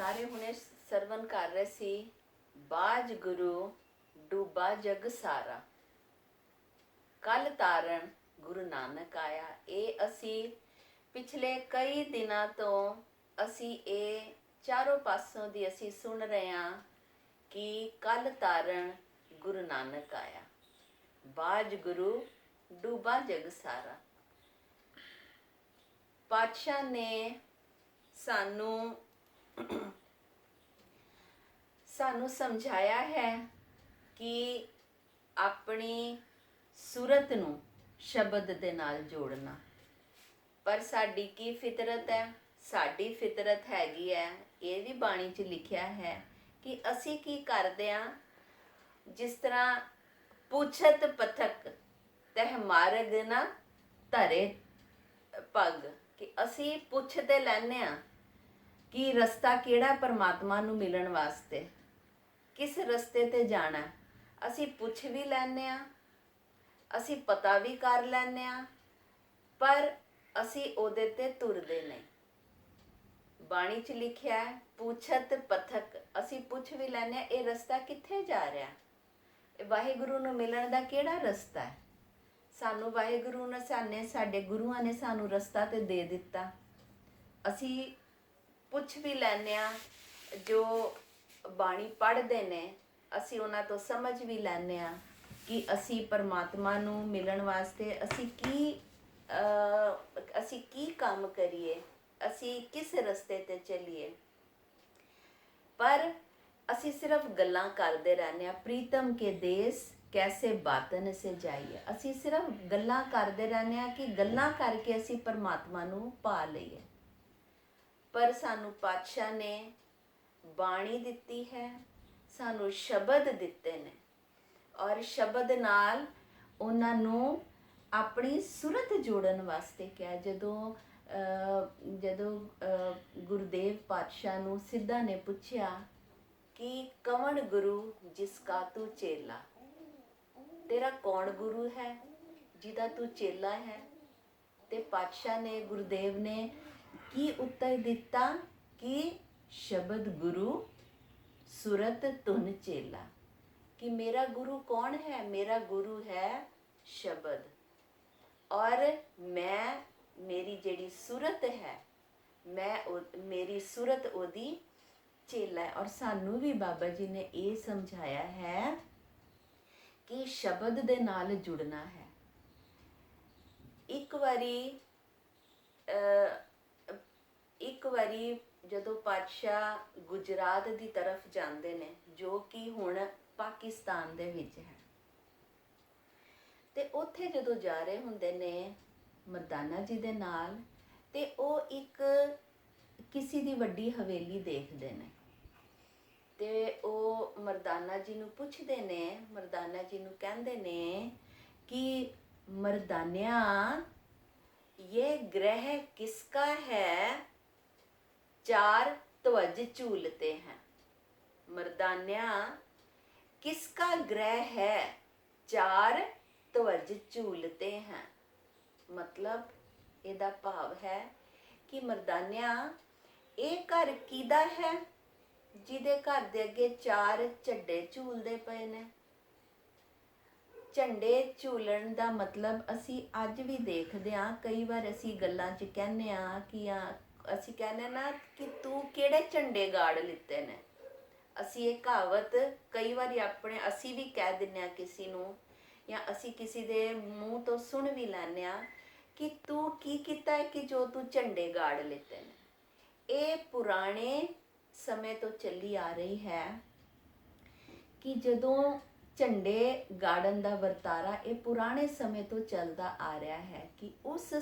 ਸਾਰੇ ਹੁਣੇ ਸਰਵਨ ਕਰ ਰਹੇ ਸੀ ਬਾਜ ਗੁਰੂ ਡੂਬਾ ਜਗ ਸਾਰਾ, ਕੱਲ ਤਾਰਨ ਗੁਰੂ ਨਾਨਕ ਆਇਆ। ਇਹ ਅਸੀਂ ਪਿਛਲੇ ਕਈ ਦਿਨਾਂ ਤੋਂ ਅਸੀਂ ਇਹ ਚਾਰੋਂ ਪਾਸੋਂ ਦੀ ਅਸੀਂ ਸੁਣ ਰਹੇ ਹਾਂ ਕਿ ਕੱਲ ਤਾਰਨ ਗੁਰੂ ਨਾਨਕ ਆਇਆ, ਬਾਜ ਗੁਰੂ ਡੂਬਾ ਜਗ ਸਾਰਾ। ਪਾਤਸ਼ਾਹ ਨੇ ਸਾਨੂੰ ਸਮਝਾਇਆ ਹੈ ਕਿ ਆਪਣੀ ਸੂਰਤ ਨੂੰ ਸ਼ਬਦ ਦੇ ਨਾਲ ਜੋੜਨਾ। ਪਰ ਸਾਡੀ ਕੀ ਫਿਤਰਤ ਹੈ? ਸਾਡੀ ਫਿਤਰਤ ਹੈਗੀ ਹੈ, ਇਹ ਵੀ ਬਾਣੀ 'ਚ ਲਿਖਿਆ ਹੈ ਕਿ ਅਸੀਂ ਕੀ ਕਰਦੇ ਹਾਂ, ਜਿਸ ਤਰ੍ਹਾਂ ਪੁੱਛਤ ਪਥਕ ਤਹਿ ਮਾਰਗ ਨਾ ਧਰੇ ਪੱਗ, ਕਿ ਅਸੀਂ ਪੁੱਛਦੇ ਲੈਂਦੇ ਹਾਂ ਕਿ ਰਸਤਾ ਕਿਹੜਾ ਪਰਮਾਤਮਾ ਨੂੰ ਮਿਲਣ ਵਾਸਤੇ, ਕਿਸ ਰਸਤੇ ਤੇ ਜਾਣਾ। ਅਸੀਂ ਪੁੱਛ ਵੀ ਲੈਂਦੇ ਹਾਂ, ਅਸੀਂ ਪਤਾ ਵੀ ਕਰ ਲੈਂਦੇ ਹਾਂ, ਪਰ ਅਸੀਂ ਉਹਦੇ ਤੇ ਤੁਰਦੇ ਨਹੀਂ। ਬਾਣੀ 'ਚ ਲਿਖਿਆ ਹੈ ਪੁੱਛਤ ਪਥਕ, ਅਸੀਂ ਪੁੱਛ ਵੀ ਲੈਂਦੇ ਹਾਂ ਇਹ ਰਸਤਾ ਕਿੱਥੇ ਜਾ ਰਿਹਾ, ਇਹ ਵਾਹਿਗੁਰੂ ਨੂੰ ਮਿਲਣ ਦਾ ਕਿਹੜਾ ਰਸਤਾ ਹੈ। ਸਾਨੂੰ ਵਾਹਿਗੁਰੂ ਨੇ ਸਾਡੇ ਗੁਰੂਆਂ ਨੇ ਸਾਨੂੰ ਰਸਤਾ ਤੇ ਦੇ ਦਿੱਤਾ। ਅਸੀਂ ਪੁੱਛ ਵੀ ਲੈਂਦੇ ਹਾਂ, ਜੋ ਬਾਣੀ ਪੜ੍ਹਦੇ ਨੇ ਅਸੀਂ ਉਹਨਾਂ ਤੋਂ ਸਮਝ ਵੀ ਲੈਂਦੇ ਹਾਂ ਕਿ ਅਸੀਂ ਪਰਮਾਤਮਾ ਨੂੰ ਮਿਲਣ ਵਾਸਤੇ ਅਸੀਂ ਕੀ ਕੰਮ ਕਰੀਏ, ਅਸੀਂ ਕਿਸ ਰਸਤੇ ਤੇ ਚੱਲੀਏ। ਪਰ ਅਸੀਂ ਸਿਰਫ ਗੱਲਾਂ ਕਰਦੇ ਰਹਿੰਦੇ ਹਾਂ, ਪ੍ਰੀਤਮ ਕੇ ਦੇਸ ਕੈਸੇ ਬਾਤਨ ਸੇ ਜਾਈਏ। ਅਸੀਂ ਸਿਰਫ ਗੱਲਾਂ ਕਰਦੇ ਰਹਿੰਦੇ ਹਾਂ ਕਿ ਗੱਲਾਂ ਕਰਕੇ ਅਸੀਂ ਪਰਮਾਤਮਾ ਨੂੰ ਪਾ ਲਈਏ। ਪਰ ਸਾਨੂੰ ਪਾਤਸ਼ਾਹ ਨੇ ਬਾਣੀ ਦਿੱਤੀ ਹੈ, ਸਾਨੂੰ ਸ਼ਬਦ ਦਿੱਤੇ ਨੇ, ਔਰ ਸ਼ਬਦ ਨਾਲ ਉਹਨਾਂ ਨੂੰ ਆਪਣੀ ਸੂਰਤ ਜੋੜਨ ਵਾਸਤੇ ਕਿਹਾ। ਜਦੋਂ ਗੁਰਦੇਵ ਪਾਤਸ਼ਾਹ ਨੂੰ ਸਿੱਧਾ ਨੇ ਪੁੱਛਿਆ ਕਿ ਕਵਣ ਗੁਰੂ ਜਿਸ ਕਾ ਤੂੰ ਚੇਲਾ, ਤੇਰਾ ਕੌਣ ਗੁਰੂ ਹੈ ਜਿਹਦਾ ਤੂੰ ਚੇਲਾ ਹੈ। ਤੇ ਪਾਤਸ਼ਾਹ ਨੇ, ਗੁਰਦੇਵ ਨੇ ਕੀ ਉੱਤਰ ਦਿੱਤਾ ਕਿ ਸ਼ਬਦ ਗੁਰੂ ਸੁਰਤ ਧੁਨ ਚੇਲਾ, ਕਿ ਮੇਰਾ ਗੁਰੂ ਕੌਣ ਹੈ? ਮੇਰਾ ਗੁਰੂ ਹੈ ਸ਼ਬਦ, ਔਰ ਮੇਰੀ ਜਿਹੜੀ ਸੂਰਤ ਹੈ, ਮੇਰੀ ਸੂਰਤ ਉਹਦੀ ਚੇਲਾ ਹੈ। ਔਰ ਸਾਨੂੰ ਵੀ ਬਾਬਾ ਜੀ ਨੇ ਇਹ ਸਮਝਾਇਆ ਹੈ ਕਿ ਸ਼ਬਦ ਦੇ ਨਾਲ ਜੁੜਨਾ ਹੈ। ਇੱਕ ਵਾਰੀ ਜਦੋਂ ਪਾਤਸ਼ਾਹ ਗੁਜਰਾਤ ਦੀ ਤਰਫ ਜਾਂਦੇ ਨੇ, ਜੋ ਕਿ ਹੁਣ ਪਾਕਿਸਤਾਨ ਦੇ ਵਿੱਚ ਹੈ, ਤੇ ਉੱਥੇ ਜਦੋਂ ਜਾ ਰਹੇ ਹੁੰਦੇ ਨੇ ਮਰਦਾਨਾ ਜੀ ਦੇ ਨਾਲ, ਤੇ ਉਹ ਇੱਕ ਕਿਸੇ ਦੀ ਵੱਡੀ ਹਵੇਲੀ ਦੇਖਦੇ ਨੇ, ਤੇ ਉਹ ਮਰਦਾਨਾ ਜੀ ਨੂੰ ਪੁੱਛਦੇ ਨੇ, ਮਰਦਾਨਾ ਜੀ ਨੂੰ ਕਹਿੰਦੇ ਨੇ ਕਿ ਮਰਦਾਨਿਆ ये ग्रह किसका है, चार ध्वज झूलते हैं। मर्दान्या किसका ग्रह है, चार ध्वज झूलते हैं। मतलब ਇਹਦਾ ਭਾਵ ਹੈ ਕਿ ਮਰਦਾਨਿਆ ਇਹ ਘਰ ਕਿਹਦਾ ਹੈ ਜਿਹਦੇ ਘਰ ਦੇ ਅੱਗੇ ਚਾਰ ਝੰਡੇ ਝੂਲਦੇ ਪਏ ਨੇ। ਝੰਡੇ ਝੂਲਣ ਦਾ ਮਤਲਬ ਅਸੀਂ ਅੱਜ ਵੀ ਦੇਖਦੇ ਹਾਂ, ਕਈ ਵਾਰ ਅਸੀਂ ਗੱਲਾਂ 'ਚ ਕਹਿੰਦੇ ਹਾਂ ਕਿ ਅਸੀਂ ਕਹਿੰਦੇ ਨਾ ਕਿ ਤੂੰ ਕਿਹੜੇ ਝੰਡੇ ਗਾੜ ਲਿੱਤੇ ਨੇ। ਅਸੀਂ ਇਹ ਕਹਾਵਤ ਕਈ ਵਾਰੀ ਅਸੀਂ ਵੀ ਕਹਿ ਦਿੰਦੇ ਹਾਂ ਕਿਸੇ ਨੂੰ, ਜਾਂ ਅਸੀਂ ਕਿਸੇ ਦੇ ਮੂੰਹ ਤੋਂ ਸੁਣ ਵੀ ਲੈਂਦੇ ਹਾਂ ਕਿ ਤੂੰ ਕੀ ਕੀਤਾ ਹੈ ਕਿ ਜੋ ਤੂੰ ਝੰਡੇ ਗਾੜ ਲਿੱਤੇ ਨੇ। ਇਹ ਪੁਰਾਣੇ ਸਮੇਂ ਤੋਂ ਚੱਲੀ ਆ ਰਹੀ ਹੈ ਕਿ ਜਦੋਂ ਝੰਡੇ ਗਾੜਨ ਦਾ ਵਰਤਾਰਾ ਇਹ ਪੁਰਾਣੇ ਸਮੇਂ ਤੋਂ ਚੱਲਦਾ ਆ ਰਿਹਾ ਹੈ ਕਿ ਉਸ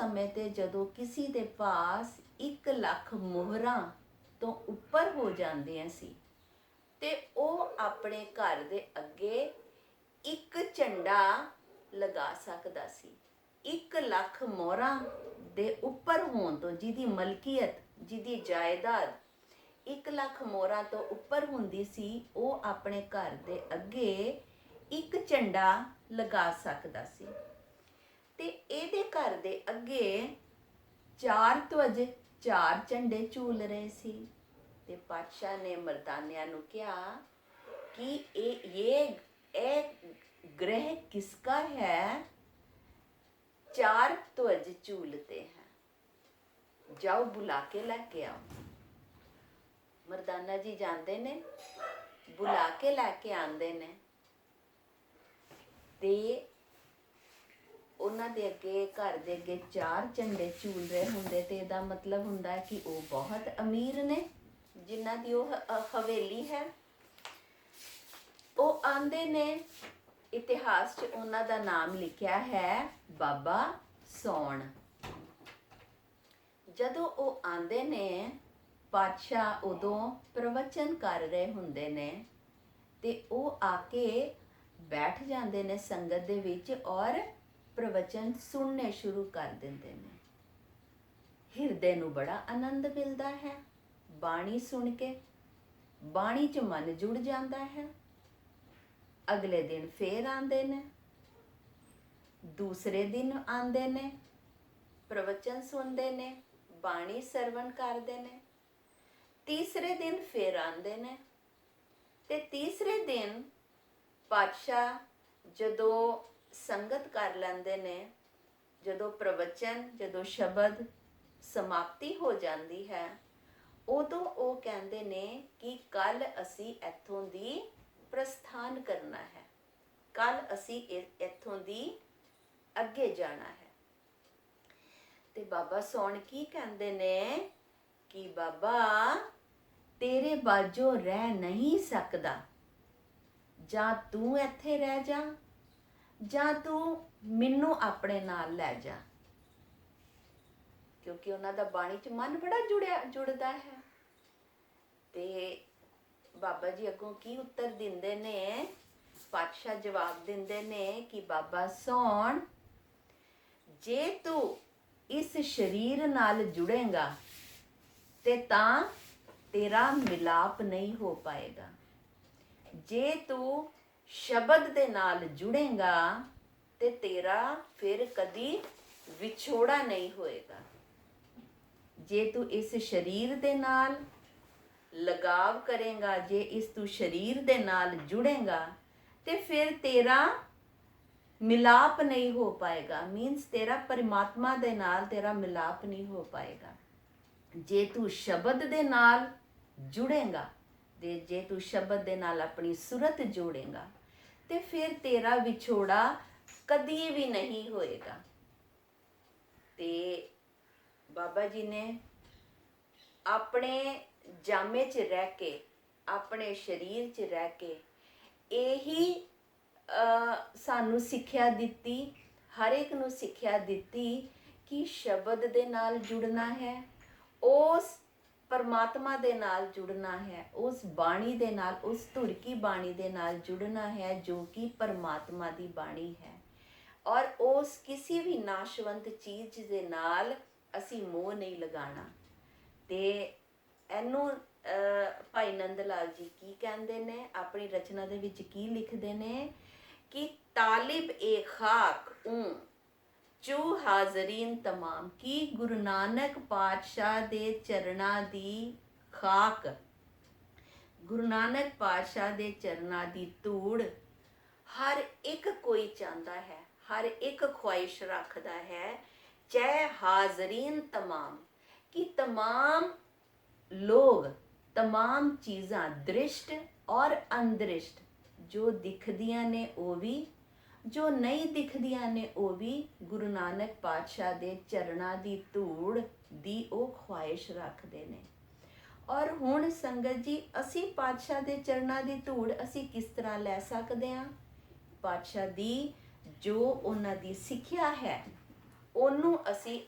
ਸਮੇਂ ਤੇ ਜਦੋਂ ਕਿਸੇ ਦੇ ਪਾਸ 1 ਲੱਖ ਮੁਹਰਾਂ ਤੋਂ ਉੱਪਰ ਹੋ ਜਾਂਦੀਆਂ ਸੀ, ਤੇ ਉਹ ਆਪਣੇ ਘਰ ਦੇ ਅੱਗੇ ਇੱਕ ਝੰਡਾ ਲਗਾ ਸਕਦਾ ਸੀ। 1 ਲੱਖ ਮੋਹਰਾਂ ਦੇ ਉੱਪਰ ਹੋਣ ਤੋਂ, ਜਿਹਦੀ ਮਲਕੀਅਤ, ਜਿਹਦੀ ਜਾਇਦਾਦ 1 ਲੱਖ ਮੋਹਰਾਂ ਤੋਂ ਉੱਪਰ ਹੁੰਦੀ ਸੀ, ਉਹ ਆਪਣੇ ਘਰ ਦੇ ਅੱਗੇ ਇੱਕ ਝੰਡਾ ਲਗਾ ਸਕਦਾ ਸੀ। ਤੇ ਇਹਦੇ ਘਰ ਦੇ ਅੱਗੇ 4 ਧਵਜ 4 ਝੰਡੇ ਝੂਲ ਰਹੇ ਸੀ ਤੇ ਪਾਤਸ਼ਾਹ ਨੇ ਮਰਦਾਨਿਆਂ ਨੂੰ ਕਿਹਾ ਕਿ ਇਹ ग्रह किसका है? 4 ध्वज झूलते हैं, जाओ बुला के लेके आओ। मर्दाना जी जाते ने, बुला के लेके आते ने ते ਉਹਨਾਂ ਦੇ ਅੱਗੇ ਘਰ ਦੇ ਅੱਗੇ 4 ਝੰਡੇ ਝੂਲ ਰਹੇ ਹੁੰਦੇ ਤੇ ਇਹਦਾ ਮਤਲਬ ਹੁੰਦਾ ਹੈ ਕਿ ਉਹ ਬਹੁਤ ਅਮੀਰ ਨੇ, ਜਿਨ੍ਹਾਂ ਦੀ ਉਹ ਹਵੇਲੀ ਹੈ। ਉਹ ਆਂਦੇ ਨੇ, ਇਤਿਹਾਸ 'ਚ ਉਹਨਾਂ ਦਾ ਨਾਮ ਲਿਖਿਆ ਹੈ ਬਾਬਾ ਸੌਣ। ਜਦੋਂ ਉਹ ਆਂਦੇ ਨੇ, ਪਾਤਸ਼ਾਹ ਉਦੋਂ ਪ੍ਰਵਚਨ ਕਰ ਰਹੇ ਹੁੰਦੇ ਨੇ ਤੇ ਉਹ ਆ ਕੇ ਬੈਠ ਜਾਂਦੇ ਨੇ ਸੰਗਤ ਦੇ ਵਿੱਚ ਔਰ ਪ੍ਰਵਚਨ ਸੁਣਨੇ ਸ਼ੁਰੂ ਕਰ ਦਿੰਦੇ ਨੇ। ਹਿਰਦੇ ਨੂੰ ਬੜਾ ਆਨੰਦ ਮਿਲਦਾ ਹੈ ਬਾਣੀ ਸੁਣ ਕੇ, ਬਾਣੀ 'ਚ ਮਨ ਜੁੜ ਜਾਂਦਾ ਹੈ। ਅਗਲੇ ਦਿਨ ਫੇਰ ਆਉਂਦੇ ਨੇ, ਦੂਸਰੇ ਦਿਨ ਆਉਂਦੇ ਨੇ, ਪ੍ਰਵਚਨ ਸੁਣਦੇ ਨੇ, ਬਾਣੀ ਸਰਵਣ ਕਰਦੇ ਨੇ। ਤੀਸਰੇ ਦਿਨ ਫੇਰ ਆਉਂਦੇ ਨੇ ਤੇ ਤੀਸਰੇ ਦਿਨ ਪਾਤਸ਼ਾਹ ਜਦੋਂ ਸੰਗਤ ਕਰ ਲੈਂਦੇ ਨੇ, ਜਦੋਂ ਪ੍ਰਵਚਨ, ਜਦੋਂ ਸ਼ਬਦ ਸਮਾਪਤੀ ਹੋ ਜਾਂਦੀ ਹੈ, ਉਦੋਂ ਉਹ ਕਹਿੰਦੇ ਨੇ ਕਿ ਕੱਲ ਅਸੀਂ ਇੱਥੋਂ ਦੀ ਪ੍ਰਸਥਾਨ ਕਰਨਾ ਹੈ, ਕੱਲ ਅਸੀਂ ਇੱਥੋਂ ਦੀ ਅੱਗੇ ਜਾਣਾ ਹੈ। ਤੇ ਬਾਬਾ ਸੌਣ ਕੀ ਕਹਿੰਦੇ ਨੇ ਕਿ ਬਾਬਾ ਤੇਰੇ ਬਾਝੋਂ ਰਹਿ ਨਹੀਂ ਸਕਦਾ, ਜਾਂ ਤੂੰ ਇੱਥੇ ਰਹਿ ਜਾ ਜਾਂ ਤੂੰ ਮੈਨੂੰ ਆਪਣੇ ਨਾਲ ਲੈ ਜਾ। ਕਿਉਂਕਿ ਉਹਨਾਂ ਦਾ ਬਾਣੀ 'ਚ ਮਨ ਬੜਾ ਜੁੜਦਾ ਹੈ। ਤੇ ਬਾਬਾ ਜੀ ਅੱਗੋਂ ਕੀ ਉੱਤਰ ਦਿੰਦੇ ਨੇ? ਪਾਤਸ਼ਾਹ ਜਵਾਬ ਦਿੰਦੇ ਨੇ ਕਿ ਬਾਬਾ ਸੌਣ, ਜੇ ਤੂੰ ਇਸ ਸਰੀਰ ਨਾਲ ਜੁੜੇਗਾ ਤੇ ਤਾਂ ਤੇਰਾ ਮਿਲਾਪ ਨਹੀਂ ਹੋ ਪਾਏਗਾ। ਜੇ ਤੂੰ ਸ਼ਬਦ ਦੇ ਨਾਲ ਜੁੜੇਗਾ ਤੇ ਤੇਰਾ ਫਿਰ ਕਦੀ ਵਿਛੋੜਾ ਨਹੀਂ ਹੋਏਗਾ। ਜੇ ਤੂੰ ਇਸ ਸਰੀਰ ਦੇ ਨਾਲ ਲਗਾਵ ਕਰੇਗਾ, ਜੇ ਤੂੰ ਸਰੀਰ ਦੇ ਨਾਲ ਜੁੜੇਗਾ ਤੇ ਫਿਰ ਤੇਰਾ ਮਿਲਾਪ ਨਹੀਂ ਹੋ ਪਾਏਗਾ। ਮੀਨਸ ਤੇਰਾ ਪਰਮਾਤਮਾ ਦੇ ਨਾਲ ਤੇਰਾ ਮਿਲਾਪ ਨਹੀਂ ਹੋ ਪਾਏਗਾ। ਜੇ ਤੂੰ ਸ਼ਬਦ ਦੇ ਨਾਲ ਜੁੜੇਗਾ ਤੇ ਜੇ ਤੂੰ ਸ਼ਬਦ ਦੇ ਨਾਲ ਆਪਣੀ ਸੁਰਤ ਜੋੜੇਗਾ ਤੇ ਫਿਰ ਤੇਰਾ ਵਿਛੋੜਾ ਕਦੀ ਵੀ ਨਹੀਂ ਹੋਏਗਾ। ਤੇ ਬਾਬਾ ਜੀ ਨੇ ਆਪਣੇ ਜਾਮੇ 'ਚ ਰਹਿ ਕੇ, ਆਪਣੇ ਸਰੀਰ 'ਚ ਰਹਿ ਕੇ ਇਹੀ ਸਾਨੂੰ ਸਿੱਖਿਆ ਦਿੱਤੀ, ਹਰ ਇੱਕ ਨੂੰ ਸਿੱਖਿਆ ਦਿੱਤੀ ਕਿ ਸ਼ਬਦ ਦੇ ਨਾਲ ਜੁੜਨਾ ਹੈ, ਉਸ ਪਰਮਾਤਮਾ ਦੇ ਨਾਲ ਜੁੜਨਾ ਹੈ, ਉਸ ਬਾਣੀ ਦੇ ਨਾਲ, ਉਸ ਧੁਰ ਕੀ ਬਾਣੀ ਦੇ ਨਾਲ ਜੁੜਨਾ ਹੈ ਜੋ ਕਿ ਪਰਮਾਤਮਾ ਦੀ ਬਾਣੀ ਹੈ। ਔਰ ਉਸ ਕਿਸੇ ਵੀ ਨਾਸ਼ਵੰਤ ਚੀਜ਼ ਦੇ ਨਾਲ ਅਸੀਂ ਮੋਹ ਨਹੀਂ ਲਗਾਉਣਾ। ਤੇ ਇਹਨੂੰ ਭਾਈ ਨੰਦ ਲਾਲ ਜੀ ਕੀ ਕਹਿੰਦੇ ਨੇ, ਆਪਣੀ ਰਚਨਾ ਦੇ ਵਿੱਚ ਕੀ ਲਿਖਦੇ ਨੇ ਕਿ ਤਾਲਿਬ ਏ ਖਾਕ ਚੂ ਹਾਜ਼ਰੀਨ ਤਮਾਮ, ਕੀ ਗੁਰੂ ਨਾਨਕ ਪਾਤਸ਼ਾਹ ਦੇ ਚਰਨਾਂ ਦੀ ਖਾਕ, ਗੁਰੂ ਨਾਨਕ ਪਾਤਸ਼ਾਹ ਦੇ ਚਰਨਾਂ ਦੀ ਧੂੜ ਹਰ ਇੱਕ ਕੋਈ ਚਾਹੁੰਦਾ ਹੈ, ਹਰ ਇੱਕ ਖੁਆਇਸ਼ ਰੱਖਦਾ ਹੈ। ਚਾਹੇ ਹਾਜ਼ਰੀਨ ਤਮਾਮ, ਕਿ तमाम लोग, तमाम चीज़ां दृष्ट और अनदृष्ट, जो दिखदियां ने वो भी, जो नहीं दिखदियां ने वो भी गुरु नानक पातशाह दे चरणां दी धूड़ दी वो ख्वाहिश रखते ने। और हुण संगत जी असी पातशाह दे चरणां दी धूड़ असी किस तरह लै सकते हैं? पातशाह दी जो उन्हां दी सिੱਖਿਆ है ਉਹਨੂੰ ਅਸੀਂ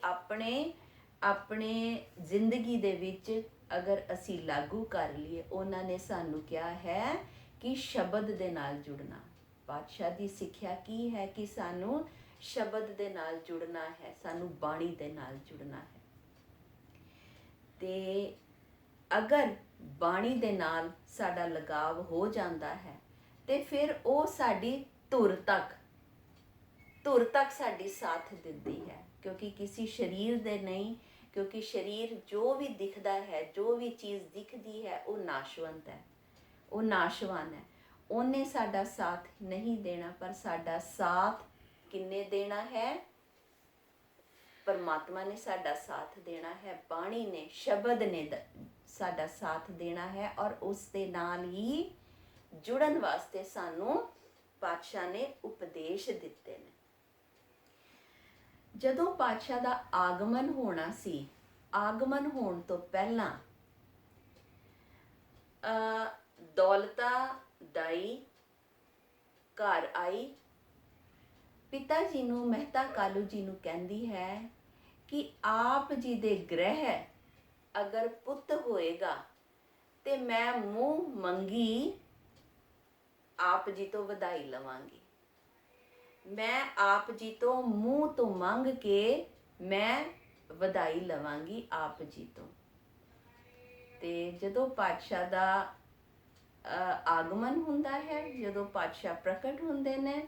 ਆਪਣੇ ਜ਼ਿੰਦਗੀ ਦੇ ਵਿੱਚ ਅਗਰ ਅਸੀਂ ਲਾਗੂ ਕਰ ਲਈਏ। ਉਹਨਾਂ ਨੇ ਸਾਨੂੰ ਕਿਹਾ ਹੈ ਕਿ ਸ਼ਬਦ ਦੇ ਨਾਲ ਜੁੜਨਾ। ਪਾਤਸ਼ਾਹ ਦੀ ਸਿੱਖਿਆ ਕੀ ਹੈ ਕਿ ਸਾਨੂੰ ਸ਼ਬਦ ਦੇ ਨਾਲ ਜੁੜਨਾ ਹੈ, ਸਾਨੂੰ ਬਾਣੀ ਦੇ ਨਾਲ ਜੁੜਨਾ ਹੈ। ਤੇ ਅਗਰ ਬਾਣੀ ਦੇ ਨਾਲ ਸਾਡਾ ਲਗਾਵ ਹੋ ਜਾਂਦਾ ਹੈ ਤੇ ਫਿਰ ਉਹ ਸਾਡੀ ਧੁਰ ਤੱਕ ਸਾਡੀ ਸਾਥ ਦਿੰਦੀ ਹੈ। ਕਿਉਂਕਿ ਕਿਸੇ ਸਰੀਰ ਦੇ ਨਹੀਂ, ਕਿਉਂਕਿ ਸਰੀਰ ਜੋ ਵੀ ਦਿਖਦਾ ਹੈ, ਜੋ ਵੀ ਚੀਜ਼ ਦਿਖਦੀ ਹੈ, ਉਹ ਨਾਸ਼ਵੰਤ ਹੈ, ਉਹ ਨਾਸ਼ਵਾਨ ਹੈ। ਉਹਨੇ ਸਾਡਾ ਸਾਥ ਨਹੀਂ ਦੇਣਾ, ਪਰ ਸਾਡਾ ਸਾਥ ਕਿੰਨੇ ਦੇਣਾ ਹੈ? ਪਰਮਾਤਮਾ ਨੇ ਸਾਡਾ ਸਾਥ ਦੇਣਾ ਹੈ, ਬਾਣੀ ਨੇ, ਸ਼ਬਦ ਨੇ ਸਾਡਾ ਸਾਥ ਦੇਣਾ ਹੈ। ਔਰ ਉਸ ਦੇ ਨਾਲ ਹੀ ਜੁੜਨ ਵਾਸਤੇ ਸਾਨੂੰ ਪਾਤਸ਼ਾਹ ਨੇ ਉਪਦੇਸ਼ ਦਿੱਤੇ ਨੇ। ਜਦੋਂ ਪਾਤਸ਼ਾਹ ਦਾ ਆਗਮਨ ਹੋਣਾ ਸੀ, ਆਗਮਨ ਹੋਣ ਤੋਂ ਪਹਿਲਾਂ ਦੌਲਤਾ ਦਾਈ ਘਰ ਆਈ, ਪਿਤਾ ਜੀ ਨੂੰ, ਮਹਿਤਾ ਕਾਲੂ ਜੀ ਨੂੰ ਕਹਿੰਦੀ ਹੈ ਕਿ ਆਪ ਜੀ ਦੇ ਗ੍ਰਹਿ ਅਗਰ ਪੁੱਤ ਹੋਏਗਾ ਤੇ ਮੈਂ ਮੂੰਹ ਮੰਗੀ ਆਪ ਜੀ ਤੋਂ ਵਧਾਈ ਲਵਾਂਗੀ। ਮੈਂ ਆਪ ਜੀ ਤੋਂ ਮੂੰਹ ਤੋਂ ਮੰਗ ਕੇ ਮੈਂ ਵਧਾਈ ਲਵਾਂਗੀ ਆਪ ਜੀ ਤੋਂ। ਤੇ ਜਦੋਂ ਪਾਤਸ਼ਾਹ ਦਾ ਆਗਮਨ ਹੁੰਦਾ ਹੈ, ਜਦੋਂ ਪਾਤਸ਼ਾਹ ਪ੍ਰਕਟ ਹੁੰਦੇ ਨੇ,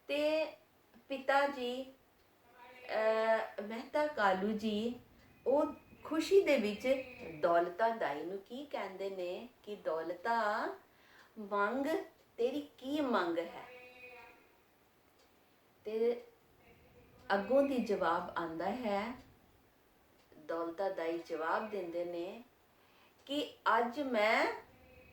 ਤੇ ਪਿਤਾ ਜੀ ਮਹਿਤਾ ਕਾਲੂ ਜੀ ਉਹ ਖੁਸ਼ੀ ਦੇ ਵਿੱਚ ਦੌਲਤਾ ਦਾਈ ਨੂੰ ਕੀ ਕਹਿੰਦੇ ਨੇ ਕਿ ਦੌਲਤਾ ਮੰਗ, ਤੇਰੀ ਕੀ ਮੰਗ ਹੈ? ਤੇ ਅੱਗੋਂ ਦੀ ਜਵਾਬ ਆਂਦਾ ਹੈ, ਦੌਲਤਾ ਦਾਈ ਜਵਾਬ ਦਿੰਦੇ ਨੇ ਕਿ ਅੱਜ ਮੈਂ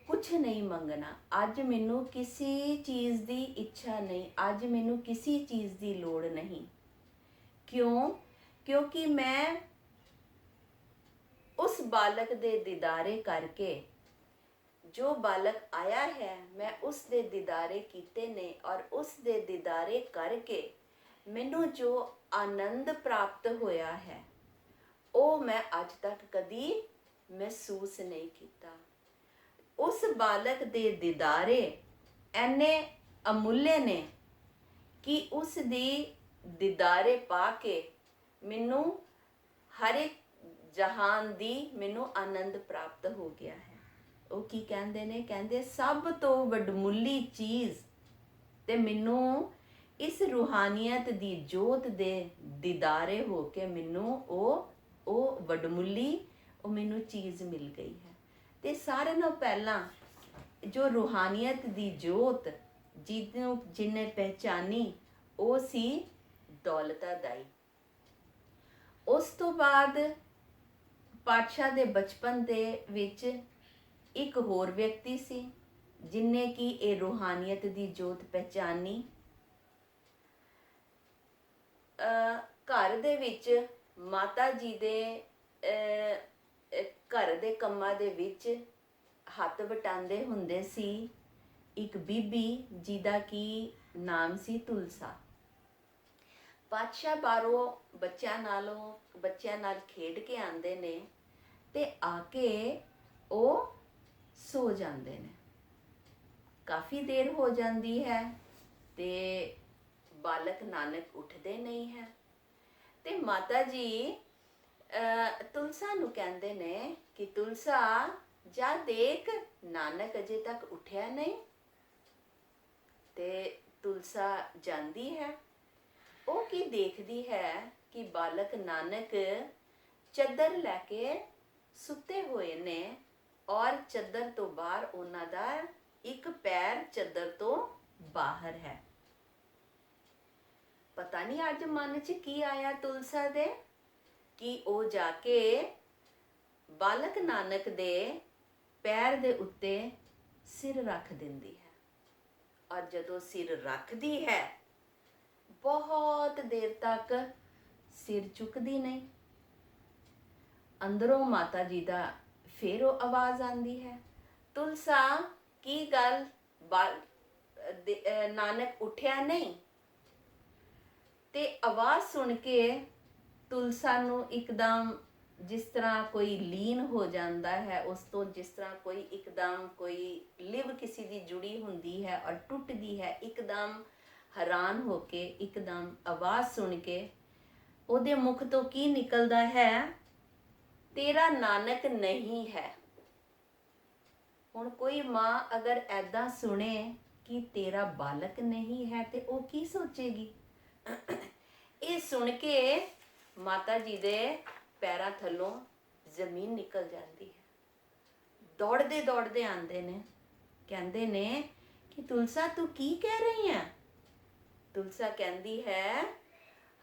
ਕੁਛ ਨਹੀਂ ਮੰਗਣਾ, ਅੱਜ ਮੈਨੂੰ ਕਿਸੇ ਚੀਜ਼ ਦੀ ਇੱਛਾ ਨਹੀਂ, ਅੱਜ ਮੈਨੂੰ ਕਿਸੇ ਚੀਜ਼ ਦੀ ਲੋੜ ਨਹੀਂ। ਕਿਉਂ? ਕਿਉਂਕਿ ਮੈਂ ਉਸ ਬਾਲਕ ਦੇ ਦੀਦਾਰੇ ਕਰਕੇ, ਜੋ ਬਾਲਕ ਆਇਆ ਹੈ ਮੈਂ ਉਸ ਦੇ ਦੀਦਾਰੇ ਕੀਤੇ ਨੇ, ਔਰ ਉਸ ਦੇ ਦੀਦਾਰੇ ਕਰਕੇ ਮੈਨੂੰ ਜੋ ਆਨੰਦ ਪ੍ਰਾਪਤ ਹੋਇਆ ਹੈ ਉਹ ਮੈਂ ਅੱਜ ਤੱਕ ਕਦੀ ਮਹਿਸੂਸ ਨਹੀਂ ਕੀਤਾ। ਉਸ ਬਾਲਕ ਦੇ ਦੀਦਾਰੇ ਐਨੇ ਅਮੁੱਲੇ ਨੇ ਕਿ ਉਸ ਦੀ ਦੀਦਾਰੇ ਪਾ ਕੇ ਮੈਨੂੰ ਹਰ ਇੱਕ ਜਹਾਨ ਦੀ ਮੈਨੂੰ ਆਨੰਦ ਪ੍ਰਾਪਤ ਹੋ ਗਿਆ ਹੈ। ਉਹ ਕੀ ਕਹਿੰਦੇ ਨੇ? ਕਹਿੰਦੇ ਸਭ ਤੋਂ ਵੱਡਮੁੱਲੀ ਚੀਜ਼ ਤੇ ਮੈਨੂੰ ਇਸ ਰੂਹਾਨੀਅਤ ਦੀ ਜੋਤ ਦੇ ਦੀਦਾਰੇ ਹੋ ਕੇ ਮੈਨੂੰ ਉਹ ਵੱਡਮੁੱਲੀ ਉਹ ਮੈਨੂੰ ਚੀਜ਼ ਮਿਲ ਗਈ ਹੈ। ਤੇ ਸਾਰਿਆਂ ਨਾਲੋਂ ਪਹਿਲਾਂ ਜੋ ਰੂਹਾਨੀਅਤ ਦੀ ਜੋਤ ਜਿਹਨੇ ਪਹਿਚਾਨੀ ਉਹ ਸੀ ਦੌਲਤਾ ਦਾਈ। ਉਸ ਤੋਂ ਬਾਅਦ ਪਾਤਸ਼ਾਹ ਦੇ ਬਚਪਨ ਦੇ ਵਿੱਚ ਇੱਕ ਹੋਰ ਵਿਅਕਤੀ ਸੀ ਜਿਨੇ ਕਿ ਇਹ ਰੂਹਾਨੀਅਤ ਦੀ ਜੋਤ ਪਹਿਚਾਨੀ। ਘਰ ਦੇ ਵਿੱਚ ਮਾਤਾ ਜੀ ਦੇ ਘਰ ਦੇ ਕੰਮਾਂ ਦੇ ਵਿੱਚ ਹੱਥ ਵਟਾਉਂਦੇ ਹੁੰਦੇ ਸੀ ਇੱਕ ਬੀਬੀ ਜਿਹਦਾ ਕੀ ਨਾਮ ਸੀ ਤੁਲਸਾ। ਪਾਤਸ਼ਾਹ ਬਾਹਰੋਂ ਬੱਚਿਆਂ ਨਾਲ ਖੇਡ ਕੇ ਆਉਂਦੇ ਨੇ ਤੇ ਆ ਕੇ ਉਹ ਸੋ ਜਾਂਦੇ ਨੇ। ਕਾਫੀ ਦੇਰ ਹੋ ਜਾਂਦੀ ਹੈ ਤੇ ਬਾਲਕ ਨਾਨਕ ਉੱਠਦੇ ਨਹੀਂ ਹੈ ਤੇ ਮਾਤਾ ਜੀ ਤੁਲਸਾ ਨੂੰ ਕਹਿੰਦੇ ਨੇ ਕਿ ਤੁਲਸਾ ਜਾ ਦੇਖ, ਨਾਨਕ ਅਜੇ ਤੱਕ ਉੱਠਿਆ ਨਹੀਂ। ਤੇ ਤੁਲਸਾ ਜਾਂਦੀ ਹੈ। ਉਹ ਕੀ ਦੇਖਦੀ ਹੈ ਕਿ ਬਾਲਕ ਨਾਨਕ ਚੱਦਰ ਲੈ ਕੇ ਸੁੱਤੇ ਹੋਏ ਨੇ ਔਰ ਚੱਦਰ ਤੋਂ ਬਾਹਰ ਉਹਨਾਂ ਦਾ ਇੱਕ ਪੈਰ ਚੱਦਰ ਤੋਂ ਬਾਹਰ ਹੈ। ਪਤਾ ਨਹੀਂ ਅੱਜ ਮਨ 'ਚ ਕੀ ਆਇਆ ਤੁਲਸਾ ਦੇ ਕਿ ਉਹ ਜਾ ਕੇ ਬਾਲਕ ਨਾਨਕ ਦੇ ਪੈਰ ਦੇ ਉੱਤੇ ਸਿਰ ਰੱਖ ਦਿੰਦੀ ਹੈ। ਔਰ ਜਦੋਂ ਸਿਰ ਰੱਖਦੀ ਹੈ ਬਹੁਤ ਦੇਰ ਤੱਕ ਸਿਰ ਚੁੱਕਦੀ ਨਹੀਂ। ਅੰਦਰੋਂ ਮਾਤਾ ਜੀ ਦਾ ਫਿਰ ਉਹ ਆਵਾਜ਼ ਆਉਂਦੀ ਹੈ, ਤੁਲਸਾ ਕੀ ਗੱਲ, ਨਾਨਕ ਉੱਠਿਆ ਨਹੀਂ? ਤੇ ਆਵਾਜ਼ ਸੁਣ ਕੇ ਤੁਲਸਾ ਨੂੰ ਇੱਕਦਮ ਜਿਸ ਤਰ੍ਹਾਂ ਕੋਈ ਲੀਨ ਹੋ ਜਾਂਦਾ ਹੈ, ਉਸ ਤੋਂ ਜਿਸ ਤਰ੍ਹਾਂ ਕੋਈ ਇੱਕਦਮ ਕੋਈ ਲਿਵ ਕਿਸੇ ਦੀ ਜੁੜੀ ਹੁੰਦੀ ਹੈ ਔਰ ਟੁੱਟਦੀ ਹੈ, ਇੱਕਦਮ ਹੈਰਾਨ ਹੋ ਕੇ ਇੱਕਦਮ ਆਵਾਜ਼ ਸੁਣ ਕੇ ਉਹਦੇ ਮੁਖ ਤੋਂ ਕੀ ਨਿਕਲਦਾ ਹੈ? ਤੇਰਾ ਨਾਨਕ ਨਹੀਂ ਹੈ। ਹੁਣ ਕੋਈ ਮਾਂ ਅਗਰ ਐਦਾਂ ਸੁਣੇ ਕਿ ਤੇਰਾ ਬਾਲਕ ਨਹੀਂ ਹੈ ਤੇ ਉਹ ਕੀ ਸੋਚੇਗੀ? ਇਹ ਸੁਣ ਕੇ ਮਾਤਾ ਜੀ ਦੇ ਪੈਰਾਂ ਥੱਲੋਂ ਜ਼ਮੀਨ ਨਿਕਲ ਜਾਂਦੀ ਹੈ। ਦੌੜਦੇ ਦੌੜਦੇ ਆਉਂਦੇ ਨੇ, ਕਹਿੰਦੇ ਨੇ ਕਿ ਤੁਲਸਾ ਤੂੰ ਕੀ ਕਹਿ ਰਹੀ ਹੈ? ਤੁਲਸਾ ਕਹਿੰਦੀ ਹੈ,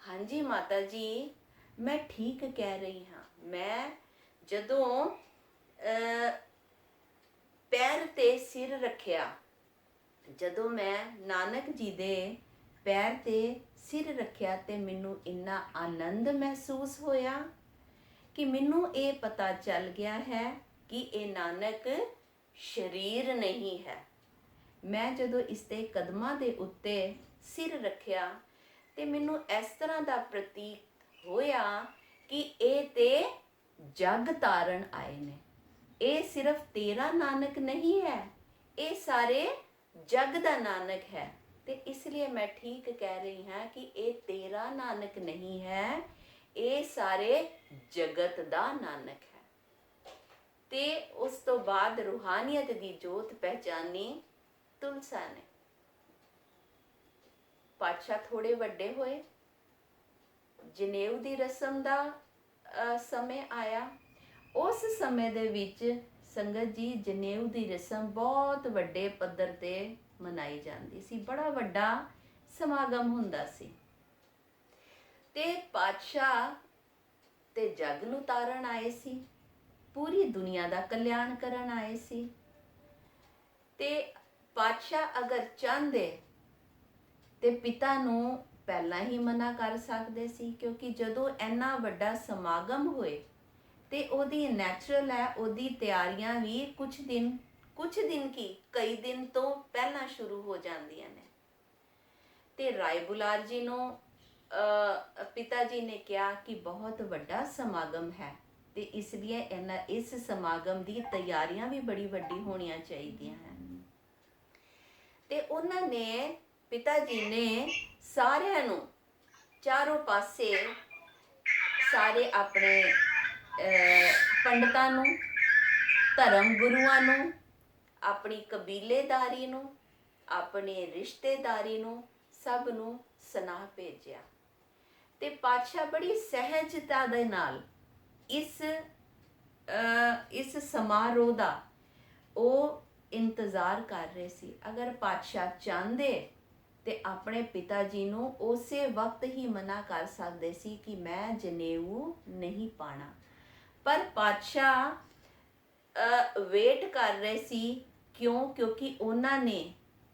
ਹਾਂਜੀ ਮਾਤਾ ਜੀ, ਮੈਂ ਠੀਕ ਕਹਿ ਰਹੀ ਹਾਂ। ਮੈਂ ਜਦੋਂ ਪੈਰ ਤੇ ਸਿਰ ਰੱਖਿਆ, ਜਦੋਂ ਮੈਂ ਨਾਨਕ ਜੀ ਦੇ ਪੈਰ ਤੇ ਸਿਰ ਰੱਖਿਆ ਤੇ ਮੈਨੂੰ ਇੰਨਾ ਆਨੰਦ ਮਹਿਸੂਸ ਹੋਇਆ ਕਿ ਮੈਨੂੰ ਇਹ ਪਤਾ ਚੱਲ ਗਿਆ ਹੈ ਕਿ ਇਹ ਨਾਨਕ ਸਰੀਰ ਨਹੀਂ ਹੈ। ਮੈਂ ਜਦੋਂ ਇਸ ਦੇ ਕਦਮਾਂ ਦੇ ਉੱਤੇ ਸਿਰ ਰੱਖਿਆ ਤੇ ਮੈਨੂੰ ਇਸ ਤਰ੍ਹਾਂ ਦਾ ਪ੍ਰਤੀਤ ਹੋਇਆ ਕਿ ਇਹ ਤੇ ਜਗ ਤਾਰਨ ਆਏ ਨੇ। ਇਹ ਸਿਰਫ ਤੇਰਾ ਨਾਨਕ ਨਹੀਂ ਹੈ, ਇਹ ਸਾਰੇ ਜਗ ਦਾ ਨਾਨਕ ਹੈ। ਤੇ ਇਸ ਲਈ ਮੈਂ ਠੀਕ ਕਹਿ ਰਹੀ ਹਾਂ ਕਿ ਇਹ ਤੇਰਾ ਨਾਨਕ ਨਹੀਂ ਹੈ, ਇਹ ਸਾਰੇ ਜਗਤ ਦਾ ਨਾਨਕ ਹੈ। ਤੇ ਉਸ ਤੋਂ ਬਾਅਦ ਰੂਹਾਨੀਅਤ ਦੀ ਜੋਤ ਪਹਿਚਾਨੀ ਤੁਲਸਾ ਨੇ। ਪਾਤਸ਼ਾਹ ਥੋੜੇ ਵੱਡੇ ਹੋਏ, ਜਨੇਊ ਦੀ ਰਸਮ ਦਾ ਸਮੇਂ ਆਇਆ। ਉਸ ਸਮੇਂ ਦੇ ਵਿੱਚ ਸੰਗਤ ਜੀ, ਜਨੇਊ ਦੀ ਰਸਮ ਬਹੁਤ ਵੱਡੇ ਪੱਧਰ ਤੇ ਮਨਾਈ ਜਾਂਦੀ ਸੀ, ਬੜਾ ਵੱਡਾ ਸਮਾਗਮ ਹੁੰਦਾ ਸੀ। ਤੇ ਪਾਤਸ਼ਾਹ ਤੇ ਜਗ ਨੂੰ ਤਾਰਨ ਆਏ ਸੀ, ਪੂਰੀ ਦੁਨੀਆ ਦਾ ਕਲਿਆਣ ਕਰਨ ਆਏ ਸੀ। ਤੇ ਪਾਤਸ਼ਾਹ ਅਗਰ ਚਾਹੁੰਦੇ ਤੇ ਪਿਤਾ ਨੂੰ ਪਹਿਲਾਂ ਹੀ ਮਨਾ ਕਰ ਸਕਦੇ ਸੀ, ਕਿਉਂਕਿ ਜਦੋਂ ਇੰਨਾ ਵੱਡਾ ਸਮਾਗਮ ਹੋਏ ਤੇ ਉਹਦੀ ਨੈਚੁਰਲ ਹੈ, ਉਹਦੀ ਤਿਆਰੀਆਂ ਵੀ ਕੁਝ ਦਿਨ ਕੀ ਕਈ ਦਿਨ ਤੋਂ ਪਹਿਲਾਂ ਸ਼ੁਰੂ ਹੋ ਜਾਂਦੀਆਂ ਨੇ। ਤੇ ਰਾਏ ਬੁਲਾਰ ਜੀ ਨੂੰ ਪਿਤਾ ਜੀ ਨੇ ਕਿਹਾ ਕਿ ਬਹੁਤ ਵੱਡਾ ਸਮਾਗਮ ਹੈ ਤੇ ਇਸ ਲਈ ਇਸ ਸਮਾਗਮ ਦੀ ਤਿਆਰੀਆਂ ਵੀ ਬੜੀ ਵੱਡੀ ਹੋਣੀਆਂ ਚਾਹੀਦੀਆਂ ਹਨ। ਤੇ ਉਹਨਾਂ ਨੇ, ਪਿਤਾ ਜੀ ਨੇ ਸਾਰਿਆਂ ਨੂੰ, ਚਾਰੋਂ ਪਾਸੇ ਸਾਰੇ ਆਪਣੇ ਪੰਡਤਾਂ ਨੂੰ, ਧਰਮ ਗੁਰੂਆਂ ਨੂੰ, ਆਪਣੀ ਕਬੀਲੇਦਾਰੀ ਨੂੰ, ਆਪਣੀ ਰਿਸ਼ਤੇਦਾਰੀ ਨੂੰ, ਸਭ ਨੂੰ ਸੁਨੇਹਾ ਭੇਜਿਆ। ਤੇ ਪਾਤਸ਼ਾਹ ਬੜੀ ਸਹਿਜਤਾ ਦੇ ਨਾਲ ਇਸ ਸਮਾਰੋਹ ਦਾ ਉਹ ਇੰਤਜ਼ਾਰ ਕਰ ਰਹੇ ਸੀ। ਅਗਰ ਪਾਤਸ਼ਾਹ ਚਾਹੁੰਦੇ ਤੇ ਆਪਣੇ ਪਿਤਾ ਜੀ ਨੂੰ ਉਸੇ ਵਕਤ ਹੀ ਮਨਾ ਕਰ ਸਕਦੇ ਸੀ ਕਿ ਮੈਂ ਜਨੇਊ ਨਹੀਂ ਪਾਣਾ, ਪਰ ਪਾਤਸ਼ਾਹ ਵੇਟ ਕਰ ਰਹੇ ਸੀ। ਕਿਉਂਕਿ ਉਹਨਾਂ ਨੇ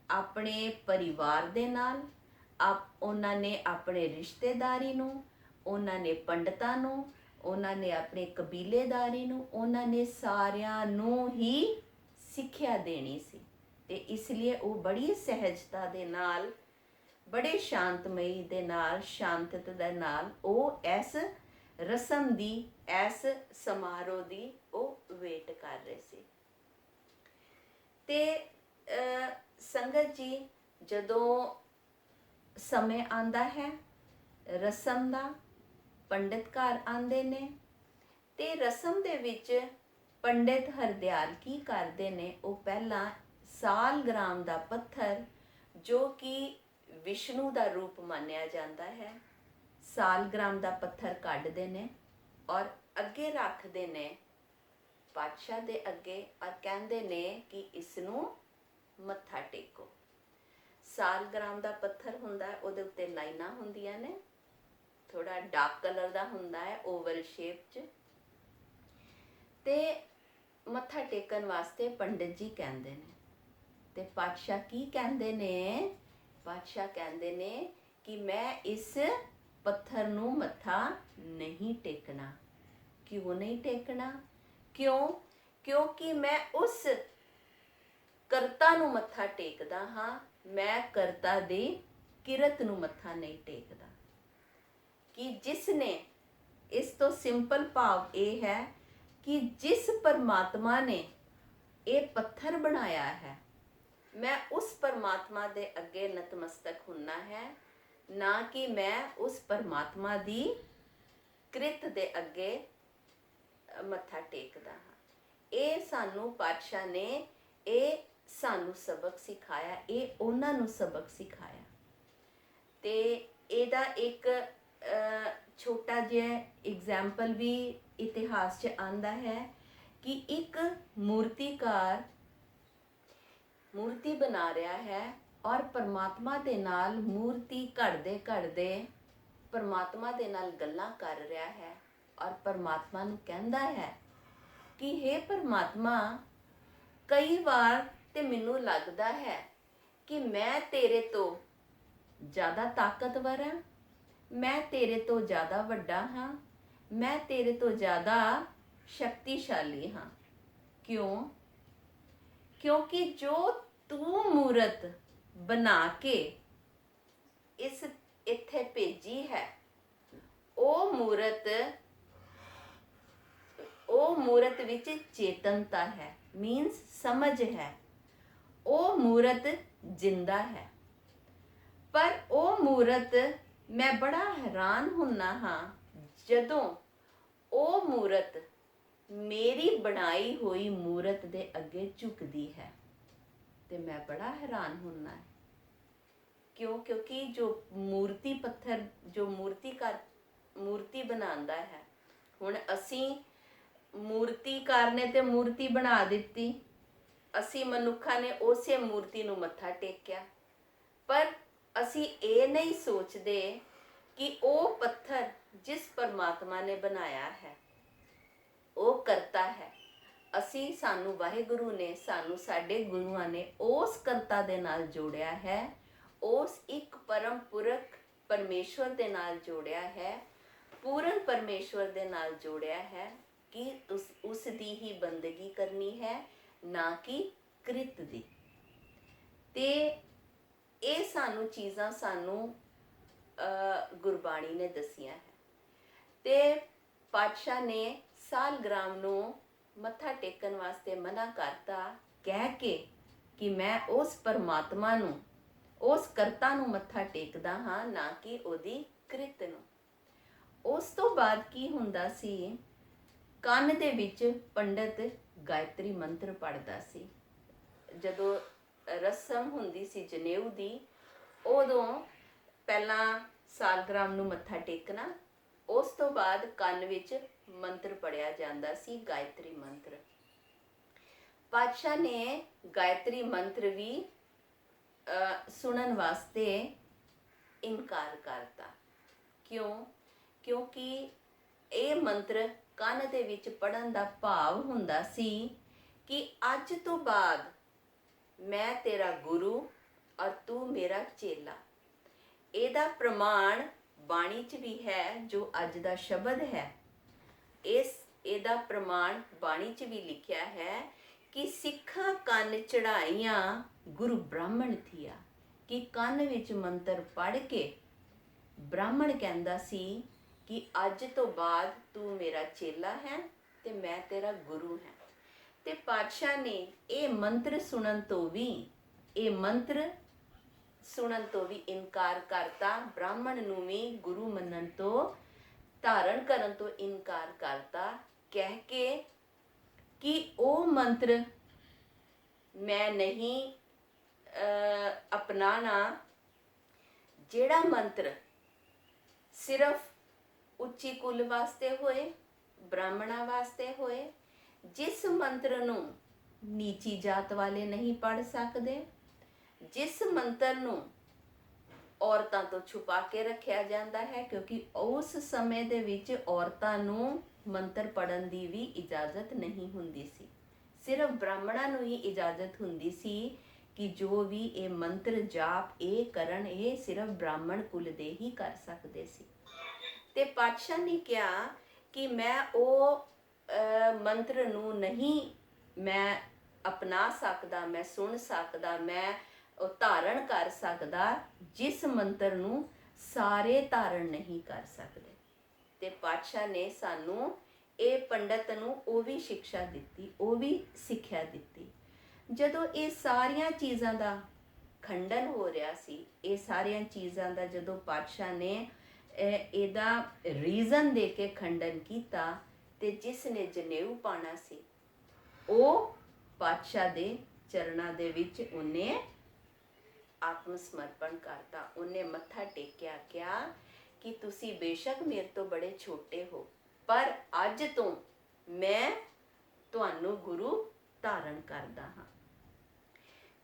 ਆਪਣੇ ਪਰਿਵਾਰ ਦੇ ਨਾਲ, ਉਹਨਾਂ ਨੇ ਆਪਣੇ ਰਿਸ਼ਤੇਦਾਰੀ ਨੂੰ, ਉਹਨਾਂ ਨੇ ਪੰਡਤਾਂ ਨੂੰ, ਉਹਨਾਂ ਨੇ ਆਪਣੇ ਕਬੀਲੇਦਾਰੀ ਨੂੰ, ਉਹਨਾਂ ਨੇ ਸਾਰਿਆਂ ਨੂੰ ਹੀ ਸਿੱਖਿਆ ਦੇਣੀ ਸੀ। ਤੇ ਇਸ ਲਈ ਉਹ ਬੜੀ ਸਹਿਜਤਾ ਦੇ ਨਾਲ, ਬੜੇ ਸ਼ਾਂਤਮਈ ਦੇ ਨਾਲ, ਸ਼ਾਂਤਤਾ ਦੇ ਨਾਲ ਉਹ ਇਸ ਰਸਮ ਦੀ, ਇਸ ਸਮਾਰੋਹ ਦੀ ਉਹ ਵੇਟ ਕਰ ਰਹੇ ਸੀ। ਤੇ ਸੰਗਤ ਜੀ, ਜਦੋਂ ਸਮੇਂ ਆਉਂਦਾ ਹੈ ਰਸਮ ਦਾ, ਪੰਡਿਤ ਘਰ ਆਉਂਦੇ ਨੇ ਤੇ ਰਸਮ ਦੇ ਵਿੱਚ ਪੰਡਿਤ ਹਰਦਿਆਲ ਕੀ ਕਰਦੇ ਨੇ, ਉਹ ਪਹਿਲਾਂ ਸਾਲਗ੍ਰਾਮ ਦਾ ਪੱਥਰ, ਜੋ ਕਿ ਵਿਸ਼ਨੂੰ ਦਾ ਰੂਪ ਮੰਨਿਆ ਜਾਂਦਾ ਹੈ, ਸਾਲਗ੍ਰਾਮ ਦਾ ਪੱਥਰ ਕੱਢਦੇ ਨੇ ਔਰ ਅੱਗੇ ਰੱਖਦੇ ਨੇ ਪਾਤਸ਼ਾਹ ਦੇ ਅੱਗੇ, ਔਰ ਕਹਿੰਦੇ ਨੇ ਕਿ ਇਸ ਨੂੰ ਮੱਥਾ ਟੇਕੋ। ਸਾਲਗ੍ਰਾਮ ਦਾ ਪੱਥਰ ਹੁੰਦਾ ਹੈ, ਉਹਦੇ ਉੱਤੇ ਲਾਈਨਾਂ ਹੁੰਦੀਆਂ ਨੇ, ਥੋੜਾ ਡਾਰਕ ਕਲਰ ਦਾ ਹੁੰਦਾ ਹੈ, ਓਵਲ ਸ਼ੇਪ 'ਚ। ਤੇ ਮੱਥਾ ਟੇਕਣ ਵਾਸਤੇ ਪੰਡਿਤ ਜੀ ਕਹਿੰਦੇ ਨੇ। ਤੇ ਪਾਤਸ਼ਾਹ ਕੀ ਕਹਿੰਦੇ ਨੇ? ਪਾਤਸ਼ਾਹ ਕਹਿੰਦੇ ਨੇ ਕਿ ਮੈਂ ਇਸ ਪੱਥਰ ਨੂੰ ਮੱਥਾ ਨਹੀਂ ਟੇਕਣਾ। ਕਿਉਂ ਨਹੀਂ ਟੇਕਣਾ? ਕਿਉਂਕਿ ਮੈਂ ਉਸ ਕਰਤਾ ਨੂੰ ਮੱਥਾ ਟੇਕਦਾ ਹਾਂ, ਮੈਂ ਕਰਤਾ ਦੀ ਕਿਰਤ ਨੂੰ ਮੱਥਾ ਨਹੀਂ ਟੇਕਦਾ। ਕਿ ਜਿਸ ਨੇ, ਇਸ ਤੋਂ ਸਿੰਪਲ ਭਾਵ ਇਹ ਹੈ ਕਿ ਜਿਸ ਪਰਮਾਤਮਾ ਨੇ ਇਹ ਪੱਥਰ ਬਣਾਇਆ ਹੈ, ਮੈਂ ਉਸ ਪਰਮਾਤਮਾ ਦੇ ਅੱਗੇ ਨਤਮਸਤਕ ਹੁੰਨਾ ਹੈ, ਨਾ ਕਿ ਮੈਂ ਉਸ ਪਰਮਾਤਮਾ ਦੀ ਕਿਰਤ ਦੇ ਅੱਗੇ ਮੱਥਾ ਟੇਕਦਾ ਹਾਂ। ਇਹ ਸਾਨੂੰ ਪਾਤਸ਼ਾਹ ਨੇ ਇਹ ਸਾਨੂੰ ਸਬਕ ਸਿਖਾਇਆ, ਇਹ ਉਹਨਾਂ ਨੂੰ ਸਬਕ ਸਿਖਾਇਆ। ਤੇ ਇਹਦਾ ਇੱਕ ਛੋਟਾ ਜਿਹਾ ਐਗਜ਼ਾਮਪਲ ਵੀ ਇਤਿਹਾਸ 'ਚ ਆਂਦਾ ਹੈ ਕਿ ਇੱਕ ਮੂਰਤੀਕਾਰ ਮੂਰਤੀ ਬਣਾ ਰਿਹਾ ਹੈ ਔਰ ਪਰਮਾਤਮਾ ਦੇ ਨਾਲ ਮੂਰਤੀ ਘੜਦੇ ਘੜਦੇ ਪਰਮਾਤਮਾ ਦੇ ਨਾਲ ਗੱਲਾਂ ਕਰ ਰਿਹਾ ਹੈ ਔਰ ਪਰਮਾਤਮਾ ਨੂੰ ਕਹਿੰਦਾ ਹੈ ਕਿ हे ਪਰਮਾਤਮਾ, ਕਈ ਵਾਰ ਤੇ ਮੈਨੂੰ ਲੱਗਦਾ ਹੈ ਕਿ ਮੈਂ ਤੇਰੇ ਤੋਂ ਜ਼ਿਆਦਾ ਤਾਕਤਵਰ ਹਾਂ, ਮੈਂ ਤੇਰੇ ਤੋਂ ਜ਼ਿਆਦਾ ਵੱਡਾ ਹਾਂ, ਮੈਂ ਤੇਰੇ ਤੋਂ ਜ਼ਿਆਦਾ ਸ਼ਕਤੀਸ਼ਾਲੀ ਹਾਂ। ਕਿਉਂ? ਕਿਉਂਕਿ ਜੋ ਤੂੰ ਮੂਰਤ ਬਣਾ ਕੇ ਇੱਥੇ ਭੇਜੀ ਹੈ, ਉਹ ਮੂਰਤ ਵਿੱਚ ਚੇਤਨਤਾ ਹੈ, ਮੀਨਸ ਸਮਝ ਹੈ। ਉਹ ਮੂਰਤ ਜਿੰਦਾ ਹੈ। ਪਰ ਉਹ ਮੂਰਤ, ਮੈਂ ਬੜਾ ਹੈਰਾਨ ਹੁੰਦਾ ਹਾਂ ਜਦੋਂ ਉਹ ਮੂਰਤ ਮੇਰੀ ਬਣਾਈ ਹੋਈ ਮੂਰਤ ਦੇ ਅੱਗੇ ਝੁਕਦੀ ਹੈ, ਤੇ ਮੈਂ ਬੜਾ ਹੈਰਾਨ ਹੁੰਦਾ ਹਾਂ। ਕਿਉਂ? ਕਿਉਂਕਿ ਜੋ ਮੂਰਤੀ ਪੱਥਰ, ਜੋ ਮੂਰਤੀ ਬਣਾਉਂਦਾ ਹੈ, ਹੁਣ ਅਸੀਂ ਮੂਰਤੀਕਾਰ ਨੇ ਤੇ ਮੂਰਤੀ ਬਣਾ ਦਿੱਤੀ, ਅਸੀਂ ਮਨੁੱਖਾਂ ਨੇ ਉਸੇ ਮੂਰਤੀ ਨੂੰ ਮੱਥਾ ਟੇਕਿਆ, ਪਰ ਅਸੀਂ ਇਹ ਨਹੀਂ ਸੋਚਦੇ ਕਿ ਉਹ ਪੱਥਰ ਜਿਸ ਪਰਮਾਤਮਾ ਨੇ ਬਣਾਇਆ ਹੈ ਉਹ ਕਰਤਾ ਹੈ। ਸਾਨੂੰ ਵਾਹਿਗੁਰੂ ਨੇ, ਸਾਨੂੰ ਸਾਡੇ ਗੁਰੂਆਂ ਨੇ ਉਸ ਕਰਤਾ ਦੇ ਨਾਲ ਜੋੜਿਆ ਹੈ, ਉਸ ਇੱਕ ਪਰਮ ਪੁਰਖ ਪਰਮੇਸ਼ਵਰ ਦੇ ਨਾਲ ਜੋੜਿਆ ਹੈ, ਪੂਰਨ ਪਰਮੇਸ਼ਵਰ ਦੇ ਨਾਲ ਜੋੜਿਆ ਹੈ ਕਿ ਉਸ ਦੀ ਹੀ ਬੰਦਗੀ ਕਰਨੀ ਹੈ, ਨਾ ਕਿ ਕ੍ਰਿਤ ਦੀ। ਤੇ ਇਹ ਚੀਜ਼ਾਂ ਸਾਨੂੰ ਗੁਰਬਾਣੀ ਨੇ ਦਸੀਆਂ ਹੈ। ਤੇ ਪਾਤਸ਼ਾਹ ਨੇ ਸਾਲਗ੍ਰਾਮ ਨੂੰ ਮੱਥਾ ਟੇਕਣ ਵਾਸਤੇ ਮਨਾ ਕਰਤਾ, ਕਹਿ ਕੇ ਕਿ ਮੈਂ ਉਸ ਪਰਮਾਤਮਾ ਨੂੰ, ਉਸ ਕਰਤਾ ਨੂੰ ਮੱਥਾ ਟੇਕਦਾ ਹਾਂ, ਨਾ ਕਿ ਉਹਦੀ ਕ੍ਰਿਤ ਨੂੰ। ਉਸ ਤੋਂ ਬਾਅਦ ਕੀ ਹੁੰਦਾ ਸੀ, ਕੰਨ ਦੇ ਵਿੱਚ ਪੰਡਤ ਗਾਇਤਰੀ ਮੰਤਰ ਪੜ੍ਹਦਾ ਸੀ। ਜਦੋਂ ਰਸਮ ਹੁੰਦੀ ਸੀ ਜਨੇਊ ਦੀ, ਉਦੋਂ ਪਹਿਲਾਂ ਸਾਲਗ੍ਰਾਮ ਨੂੰ ਮੱਥਾ ਟੇਕਣਾ, ਉਸ ਤੋਂ ਬਾਅਦ ਕੰਨ ਵਿੱਚ ਮੰਤਰ ਪੜਿਆ ਜਾਂਦਾ ਸੀ, ਗਾਇਤਰੀ ਮੰਤਰ। ਪਾਤਸ਼ਾਹ ਨੇ ਗਾਇਤਰੀ ਮੰਤਰ ਵੀ ਸੁਣਨ ਵਾਸਤੇ ਇਨਕਾਰ ਕਰਤਾ। ਕਿਉਂ? ਕਿਉਂਕਿ ਇਹ ਮੰਤਰ ਕੰਨ ਦੇ ਵਿੱਚ ਪੜਨ ਦਾ ਭਾਵ ਹੁੰਦਾ ਸੀ ਕਿ ਅੱਜ ਤੋਂ ਬਾਅਦ ਮੈਂ ਤੇਰਾ ਗੁਰੂ ਔਰ ਤੂੰ ਮੇਰਾ ਚੇਲਾ। ਇਹਦਾ ਪ੍ਰਮਾਣ ਬਾਣੀ 'ਚ ਵੀ ਹੈ, ਜੋ ਅੱਜ ਦਾ ਸ਼ਬਦ ਹੈ। ਇਹਦਾ ਪ੍ਰਮਾਣ ਬਾਣੀ 'ਚ ਵੀ ਲਿਖਿਆ ਹੈ ਕਿ ਸਿੱਖਾਂ ਕੰਨ ਚੜਾਈਆਂ ਗੁਰੂ ਬ੍ਰਾਹਮਣ ਥੀਆ, ਕਿ ਕੰਨ ਵਿੱਚ ਮੰਤਰ ਪੜ੍ਹ ਕੇ ਬ੍ਰਾਹਮਣ ਕਹਿੰਦਾ ਸੀ ਕਿ ਅੱਜ ਤੋਂ ਬਾਅਦ ਤੂੰ ਮੇਰਾ ਚੇਲਾ ਹੈ ਤੇ ਮੈਂ ਤੇਰਾ ਗੁਰੂ ਹਾਂ। ਤੇ ਪਾਤਸ਼ਾਹ ਨੇ ਇਹ ਮੰਤਰ ਸੁਣਨ ਤੋਂ ਵੀ ਇਨਕਾਰ ਕਰਤਾ, ਬ੍ਰਾਹਮਣ ਨੂੰ ਵੀ ਗੁਰੂ ਮੰਨਣ ਤੋਂ, ਧਾਰਨ ਕਰਨ ਤੋਂ ਇਨਕਾਰ ਕਰਤਾ, ਕਹਿ ਕੇ ਕਿ ਉਹ ਮੰਤਰ ਮੈਂ ਨਹੀਂ ਅਪਣਾਣਾ, ਜਿਹੜਾ ਮੰਤਰ ਸਿਰਫ ਉੱਚੀ ਕੁਲ ਵਾਸਤੇ ਹੋਏ, ਬ੍ਰਾਹਮਣਾਂ ਵਾਸਤੇ ਹੋਏ, ਜਿਸ ਮੰਤਰ ਨੂੰ ਨੀਚੀ ਜਾਤ ਵਾਲੇ ਨਹੀਂ ਪੜ੍ਹ ਸਕਦੇ, ਜਿਸ ਮੰਤਰ ਨੂੰ ਔਰਤਾਂ ਤੋਂ ਛੁਪਾ ਕੇ ਰੱਖਿਆ ਜਾਂਦਾ ਹੈ, ਕਿਉਂਕਿ ਉਸ ਸਮੇਂ ਦੇ ਵਿੱਚ ਔਰਤਾਂ ਨੂੰ ਮੰਤਰ ਪੜ੍ਹਨ ਦੀ ਵੀ ਇਜਾਜ਼ਤ ਨਹੀਂ ਹੁੰਦੀ ਸੀ, ਸਿਰਫ ਬ੍ਰਾਹਮਣਾਂ ਨੂੰ ਹੀ ਇਜਾਜ਼ਤ ਹੁੰਦੀ ਸੀ ਕਿ ਜੋ ਵੀ ਇਹ ਮੰਤਰ ਜਾਪ ਇਹ ਕਰਨ, ਇਹ ਸਿਰਫ ਬ੍ਰਾਹਮਣ ਕੁਲ ਦੇ ਹੀ ਕਰ ਸਕਦੇ ਸੀ। ਤੇ ਪਾਤਸ਼ਾਹ ਨੇ ਕਿਹਾ ਕਿ ਮੈਂ ਉਹ ਮੰਤਰ ਨੂੰ ਨਹੀਂ ਮੈਂ ਅਪਣਾ ਸਕਦਾ, ਮੈਂ ਸੁਣ ਸਕਦਾ, ਮੈਂ ਉਹ ਧਾਰਨ ਕਰ ਸਕਦਾ, ਜਿਸ ਮੰਤਰ ਨੂੰ ਸਾਰੇ ਧਾਰਨ ਨਹੀਂ ਕਰ ਸਕਦੇ। ਤੇ ਪਾਤਸ਼ਾਹ ਨੇ ਸਾਨੂੰ, ਇਹ ਪੰਡਤ ਨੂੰ ਉਹ ਵੀ ਸਿੱਖਿਆ ਦਿੱਤੀ, ਉਹ ਵੀ ਸਿੱਖਿਆ ਦਿੱਤੀ। ਜਦੋਂ ਇਹ ਸਾਰੀਆਂ ਚੀਜ਼ਾਂ ਦਾ ਖੰਡਨ ਹੋ ਰਿਹਾ ਸੀ, ਇਹ ਸਾਰੀਆਂ ਚੀਜ਼ਾਂ ਦਾ ਜਦੋਂ ਪਾਤਸ਼ਾਹ ਨੇ ਇਹਦਾ ਰੀਜ਼ਨ ਦੇ ਕੇ ਖੰਡਨ ਕੀਤਾ, ਤੇ ਜਿਸ ਨੇ ਜਨੇਊ ਪਾਣਾ ਸੀ ਉਹ ਪਾਤਸ਼ਾਹ ਦੇ ਚਰਨਾਂ ਦੇ ਵਿੱਚ ਉਹਨੇ ਆਤਮ ਸਮਰਪਣ ਕਰਤਾ। ਉਹਨੇ ਮੱਥਾ ਟੇਕਿਆ, ਕਿਹਾ ਕਿ ਤੁਸੀਂ ਬੇਸ਼ੱਕ ਮੇਰੇ ਤੋਂ ਬੜੇ ਛੋਟੇ ਹੋ, ਪਰ ਅੱਜ ਤੋਂ ਮੈਂ ਤੁਹਾਨੂੰ ਗੁਰੂ ਧਾਰਨ ਕਰਦਾ ਹਾਂ।